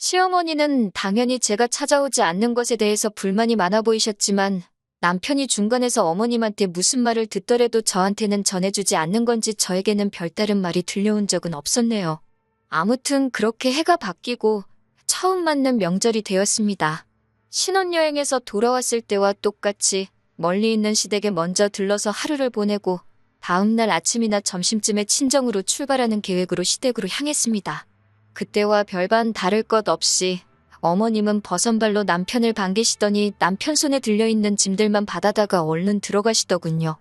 시어머니는 당연히 제가 찾아오지 않는 것에 대해서 불만이 많아 보이셨지만 남편이 중간에서 어머님한테 무슨 말을 듣더라도 저한테는 전해주지 않는 건지 저에게는 별다른 말이 들려온 적은 없었네요. 아무튼 그렇게 해가 바뀌고 처음 맞는 명절이 되었습니다. 신혼여행에서 돌아왔을 때와 똑같이 멀리 있는 시댁에 먼저 들러서 하루를 보내고 다음날 아침이나 점심쯤에 친정으로 출발하는 계획으로 시댁으로 향했습니다. 그때와 별반 다를 것 없이 어머님은 버선발로 남편을 반기시더니 남편 손에 들려있는 짐들만 받아다가 얼른 들어가시더군요.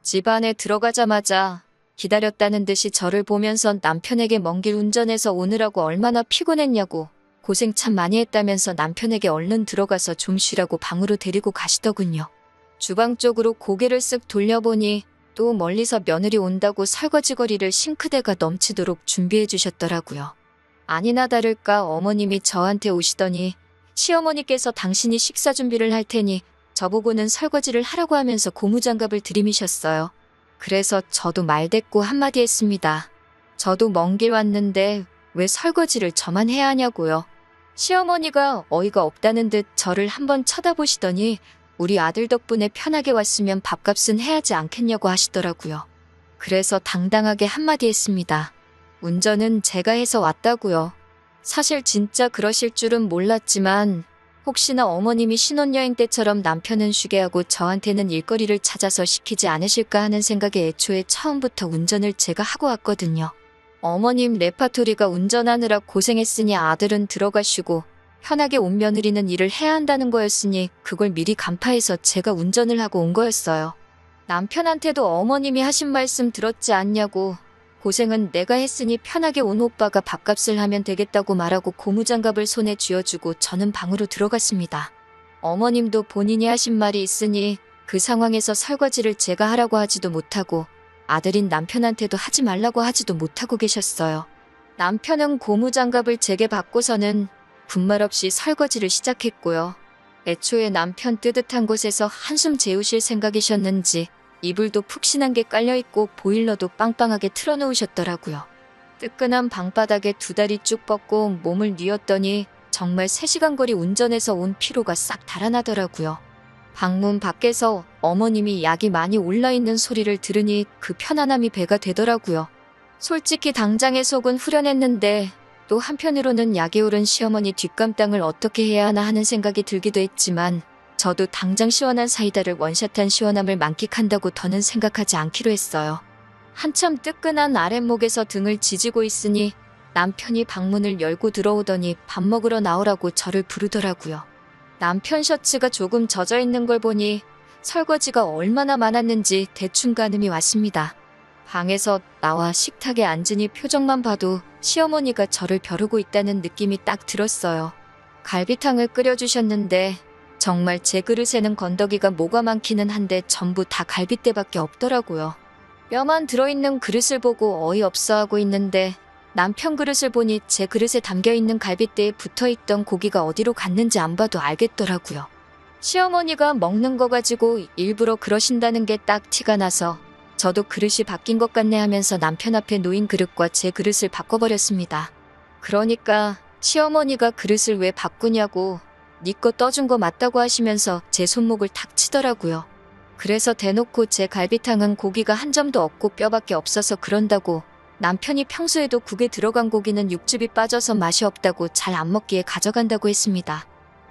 집 안에 들어가자마자 기다렸다는 듯이 저를 보면서 남편에게 먼 길 운전해서 오느라고 얼마나 피곤했냐고 고생 참 많이 했다면서 남편에게 얼른 들어가서 좀 쉬라고 방으로 데리고 가시더군요. 주방 쪽으로 고개를 쓱 돌려보니 또 멀리서 며느리 온다고 설거지거리를 싱크대가 넘치도록 준비해 주셨더라고요. 아니나 다를까 어머님이 저한테 오시더니 시어머니께서 당신이 식사 준비를 할 테니 저보고는 설거지를 하라고 하면서 고무장갑을 들이미셨어요. 그래서 저도 말대꾸 한마디 했습니다. 저도 먼 길 왔는데 왜 설거지를 저만 해야 하냐고요. 시어머니가 어이가 없다는 듯 저를 한번 쳐다보시더니 우리 아들 덕분에 편하게 왔으면 밥값은 해야지 않겠냐고 하시더라고요. 그래서 당당하게 한마디 했습니다. 운전은 제가 해서 왔다고요. 사실 진짜 그러실 줄은 몰랐지만 혹시나 어머님이 신혼여행 때처럼 남편은 쉬게 하고 저한테는 일거리를 찾아서 시키지 않으실까 하는 생각에 애초에 처음부터 운전을 제가 하고 왔거든요. 어머님 레파토리가 운전하느라 고생했으니 아들은 들어가시고 편하게 온 며느리는 일을 해야 한다는 거였으니 그걸 미리 간파해서 제가 운전을 하고 온 거였어요. 남편한테도 어머님이 하신 말씀 들었지 않냐고 고생은 내가 했으니 편하게 온 오빠가 밥값을 하면 되겠다고 말하고 고무장갑을 손에 쥐어주고 저는 방으로 들어갔습니다. 어머님도 본인이 하신 말이 있으니 그 상황에서 설거지를 제가 하라고 하지도 못하고 아들인 남편한테도 하지 말라고 하지도 못하고 계셨어요. 남편은 고무장갑을 제게 받고서는 군말 없이 설거지를 시작했고요. 애초에 남편 뜨뜻한 곳에서 한숨 재우실 생각이셨는지 이불도 푹신한 게 깔려있고 보일러도 빵빵하게 틀어놓으셨더라고요. 뜨끈한 방바닥에 두 다리 쭉 뻗고 몸을 뉘었더니 정말 3시간 거리 운전해서 온 피로가 싹 달아나더라고요. 방문 밖에서 어머님이 약이 많이 올라있는 소리를 들으니 그 편안함이 배가 되더라고요. 솔직히 당장에 속은 후련했는데 또 한편으로는 약이 오른 시어머니 뒷감당을 어떻게 해야 하나 하는 생각이 들기도 했지만 저도 당장 시원한 사이다를 원샷한 시원함을 만끽한다고 더는 생각하지 않기로 했어요. 한참 뜨끈한 아랫목에서 등을 지지고 있으니 남편이 방문을 열고 들어오더니 밥 먹으러 나오라고 저를 부르더라고요. 남편 셔츠가 조금 젖어 있는 걸 보니 설거지가 얼마나 많았는지 대충 가늠이 왔습니다. 방에서 나와 식탁에 앉으니 표정만 봐도 시어머니가 저를 벼르고 있다는 느낌이 딱 들었어요. 갈비탕을 끓여주셨는데 정말 제 그릇에는 건더기가 뭐가 많기는 한데 전부 다 갈빗대밖에 없더라고요. 뼈만 들어있는 그릇을 보고 어이없어 하고 있는데 남편 그릇을 보니 제 그릇에 담겨있는 갈빗대에 붙어있던 고기가 어디로 갔는지 안 봐도 알겠더라고요. 시어머니가 먹는 거 가지고 일부러 그러신다는 게 딱 티가 나서 저도 그릇이 바뀐 것 같네 하면서 남편 앞에 놓인 그릇과 제 그릇을 바꿔버렸습니다. 그러니까 시어머니가 그릇을 왜 바꾸냐고 네 거 떠준 거 맞다고 하시면서 제 손목을 탁 치더라고요. 그래서 대놓고 제 갈비탕은 고기가 한 점도 없고 뼈밖에 없어서 그런다고 남편이 평소에도 국에 들어간 고기는 육즙이 빠져서 맛이 없다고 잘 안 먹기에 가져간다고 했습니다.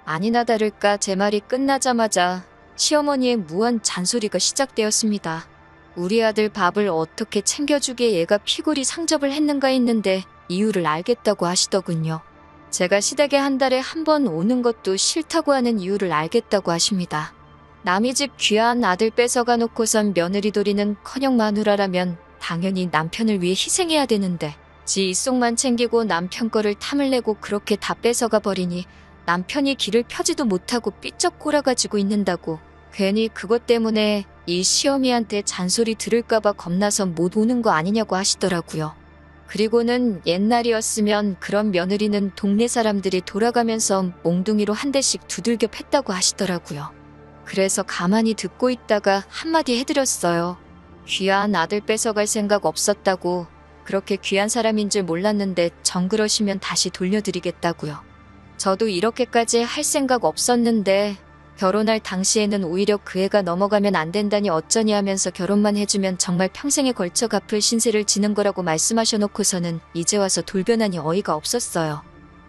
아니나 다를까 제 말이 끝나자마자 시어머니의 무한 잔소리가 시작되었습니다. 우리 아들 밥을 어떻게 챙겨주기에 얘가 피골이 상접을 했는가 했는데 이유를 알겠다고 하시더군요. 제가 시댁에 한 달에 한 번 오는 것도 싫다고 하는 이유를 알겠다고 하십니다. 남의 집 귀한 아들 뺏어가 놓고선 며느리 도리는커녕 마누라라면 당연히 남편을 위해 희생해야 되는데 지 입속만 챙기고 남편 거를 탐을 내고 그렇게 다 뺏어가 버리니 남편이 길을 펴지도 못하고 삐쩍 골아가지고 있는다고. 괜히 그것 때문에 이 시어미한테 잔소리 들을까봐 겁나서 못 오는 거 아니냐고 하시더라고요. 그리고는 옛날이었으면 그런 며느리는 동네 사람들이 돌아가면서 몽둥이로 한 대씩 두들겨 팼다고 하시더라고요. 그래서 가만히 듣고 있다가 한마디 해드렸어요. 귀한 아들 뺏어갈 생각 없었다고. 그렇게 귀한 사람인 줄 몰랐는데 정그러시면 다시 돌려드리겠다고요. 저도 이렇게까지 할 생각 없었는데 결혼할 당시에는 오히려 그 애가 넘어가면 안 된다니 어쩌니 하면서 결혼만 해주면 정말 평생에 걸쳐 갚을 신세를 지는 거라고 말씀하셔놓고서는 이제 와서 돌변하니 어이가 없었어요.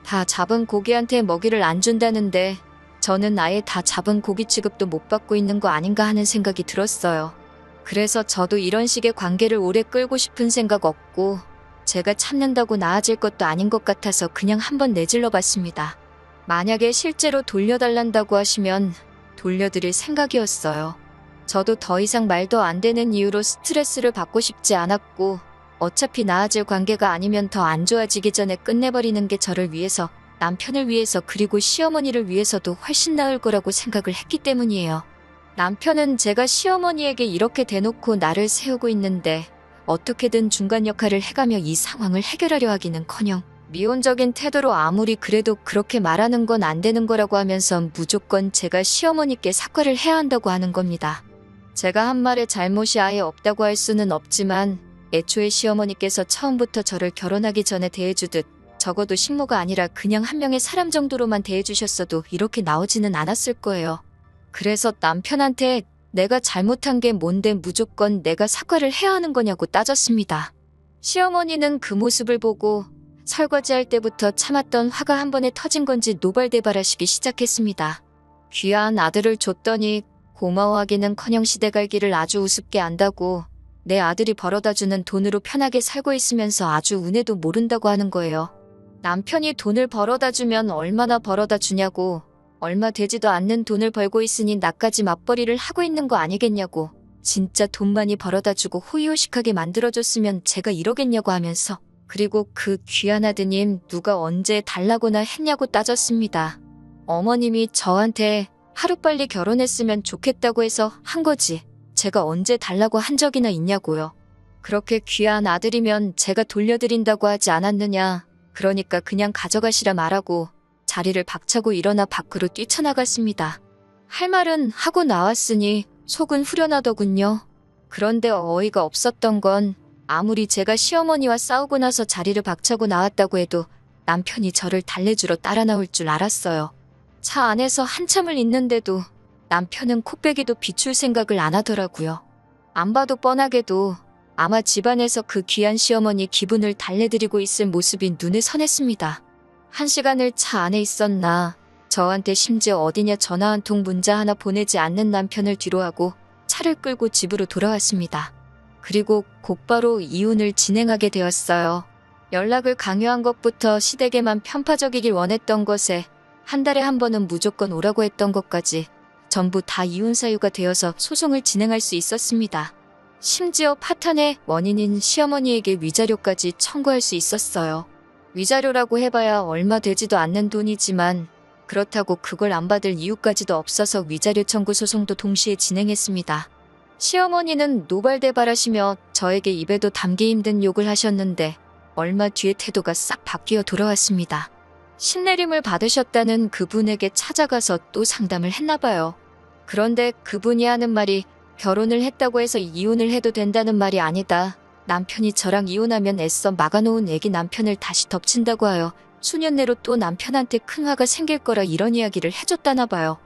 다 잡은 고기한테 먹이를 안 준다는데 저는 아예 다 잡은 고기 취급도 못 받고 있는 거 아닌가 하는 생각이 들었어요. 그래서 저도 이런 식의 관계를 오래 끌고 싶은 생각 없고 제가 참는다고 나아질 것도 아닌 것 같아서 그냥 한번 내질러 봤습니다. 만약에 실제로 돌려달란다고 하시면 돌려드릴 생각이었어요. 저도 더 이상 말도 안 되는 이유로 스트레스를 받고 싶지 않았고 어차피 나아질 관계가 아니면 더 안 좋아지기 전에 끝내버리는 게 저를 위해서, 남편을 위해서, 그리고 시어머니를 위해서도 훨씬 나을 거라고 생각을 했기 때문이에요. 남편은 제가 시어머니에게 이렇게 대놓고 나를 세우고 있는데 어떻게든 중간 역할을 해가며 이 상황을 해결하려 하기는커녕 미온적인 태도로 아무리 그래도 그렇게 말하는 건 안 되는 거라고 하면서 무조건 제가 시어머니께 사과를 해야 한다고 하는 겁니다. 제가 한 말에 잘못이 아예 없다고 할 수는 없지만 애초에 시어머니께서 처음부터 저를 결혼하기 전에 대해주듯 적어도 식모가 아니라 그냥 한 명의 사람 정도로만 대해주셨어도 이렇게 나오지는 않았을 거예요. 그래서 남편한테 내가 잘못한 게 뭔데 무조건 내가 사과를 해야 하는 거냐고 따졌습니다. 시어머니는 그 모습을 보고 설거지할 때부터 참았던 화가 한 번에 터진 건지 노발대발하시기 시작했습니다. 귀한 아들을 줬더니 고마워하기는커녕 시대갈기를 아주 우습게 안다고, 내 아들이 벌어다주는 돈으로 편하게 살고 있으면서 아주 은혜도 모른다고 하는 거예요. 남편이 돈을 벌어다주면 얼마나 벌어다주냐고, 얼마 되지도 않는 돈을 벌고 있으니 나까지 맞벌이를 하고 있는 거 아니겠냐고, 진짜 돈 많이 벌어다주고 호의호식하게 만들어줬으면 제가 이러겠냐고 하면서, 그리고 그 귀한 아드님 누가 언제 달라고나 했냐고 따졌습니다. 어머님이 저한테 하루빨리 결혼했으면 좋겠다고 해서 한 거지 제가 언제 달라고 한 적이나 있냐고요. 그렇게 귀한 아들이면 제가 돌려드린다고 하지 않았느냐. 그러니까 그냥 가져가시라 말하고 자리를 박차고 일어나 밖으로 뛰쳐나갔습니다. 할 말은 하고 나왔으니 속은 후련하더군요. 그런데 어이가 없었던 건 아무리 제가 시어머니와 싸우고 나서 자리를 박차고 나왔다고 해도 남편이 저를 달래주러 따라 나올 줄 알았어요. 차 안에서 한참을 있는데도 남편은 코빼기도 비출 생각을 안 하더라고요. 안 봐도 뻔하게도 아마 집안에서 그 귀한 시어머니 기분을 달래드리고 있을 모습이 눈에 선했습니다. 1시간을 차 안에 있었나, 저한테 심지어 어디냐 전화 한 통 문자 하나 보내지 않는 남편을 뒤로하고 차를 끌고 집으로 돌아왔습니다. 그리고 곧바로 이혼을 진행하게 되었어요. 연락을 강요한 것부터 시댁에만 편파적이길 원했던 것에 한 달에 한 번은 무조건 오라고 했던 것까지 전부 다 이혼 사유가 되어서 소송을 진행할 수 있었습니다. 심지어 파탄의 원인인 시어머니에게 위자료까지 청구할 수 있었어요. 위자료라고 해봐야 얼마 되지도 않는 돈이지만 그렇다고 그걸 안 받을 이유까지도 없어서 위자료 청구 소송도 동시에 진행했습니다. 시어머니는 노발대발하시며 저에게 입에도 담기 힘든 욕을 하셨는데 얼마 뒤에 태도가 싹 바뀌어 돌아왔습니다. 신내림을 받으셨다는 그분에게 찾아가서 또 상담을 했나봐요. 그런데 그분이 하는 말이 결혼을 했다고 해서 이혼을 해도 된다는 말이 아니다. 남편이 저랑 이혼하면 애써 막아놓은 애기 남편을 다시 덮친다고 하여 수년 내로 또 남편한테 큰 화가 생길 거라 이런 이야기를 해줬다나 봐요.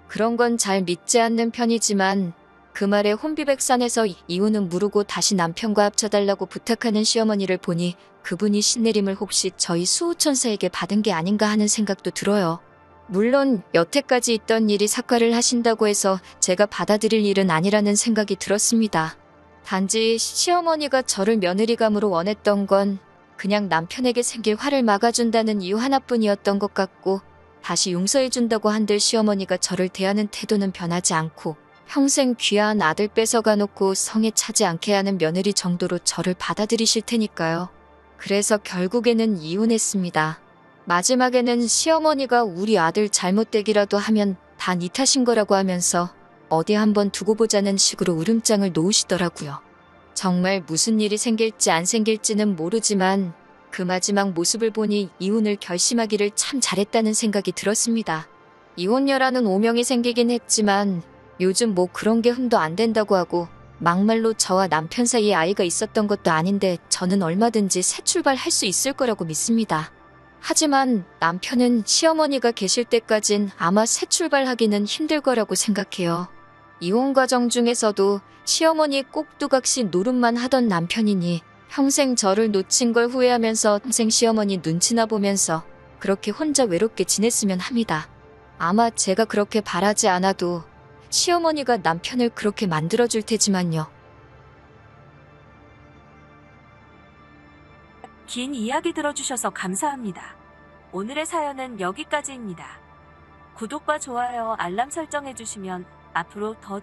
그런 건 잘 믿지 않는 편이지만 그 말에 혼비백산해서 이혼은 무르고 다시 남편과 합쳐달라고 부탁하는 시어머니를 보니 그분이 신내림을 혹시 저희 수호천사에게 받은 게 아닌가 하는 생각도 들어요. 물론 여태까지 있던 일이 사과를 하신다고 해서 제가 받아들일 일은 아니라는 생각이 들었습니다. 단지 시어머니가 저를 며느리감으로 원했던 건 그냥 남편에게 생길 화를 막아준다는 이유 하나뿐이었던 것 같고, 다시 용서해준다고 한들 시어머니가 저를 대하는 태도는 변하지 않고 평생 귀한 아들 뺏어가 놓고 성에 차지 않게 하는 며느리 정도로 저를 받아들이실 테니까요. 그래서 결국에는 이혼했습니다. 마지막에는 시어머니가 우리 아들 잘못되기라도 하면 다 네 탓인 거라고 하면서 어디 한번 두고 보자는 식으로 울음장을 놓으시더라고요. 정말 무슨 일이 생길지 안 생길지는 모르지만 그 마지막 모습을 보니 이혼을 결심하기를 참 잘했다는 생각이 들었습니다. 이혼녀라는 오명이 생기긴 했지만 요즘 뭐 그런 게 흠도 안 된다고 하고 막말로 저와 남편 사이에 아이가 있었던 것도 아닌데 저는 얼마든지 새 출발할 수 있을 거라고 믿습니다. 하지만 남편은 시어머니가 계실 때까진 아마 새 출발하기는 힘들 거라고 생각해요. 이혼 과정 중에서도 시어머니 꼭두각시 노릇만 하던 남편이니 평생 저를 놓친 걸 후회하면서 평생 시어머니 눈치나 보면서 그렇게 혼자 외롭게 지냈으면 합니다. 아마 제가 그렇게 바라지 않아도 시어머니가 남편을 그렇게 만들어줄 테지만요. 긴 이야기 들어주셔서 감사합니다. 오늘의 사연은 여기까지입니다. 구독과 좋아요, 알람 설정해주시면 앞으로 더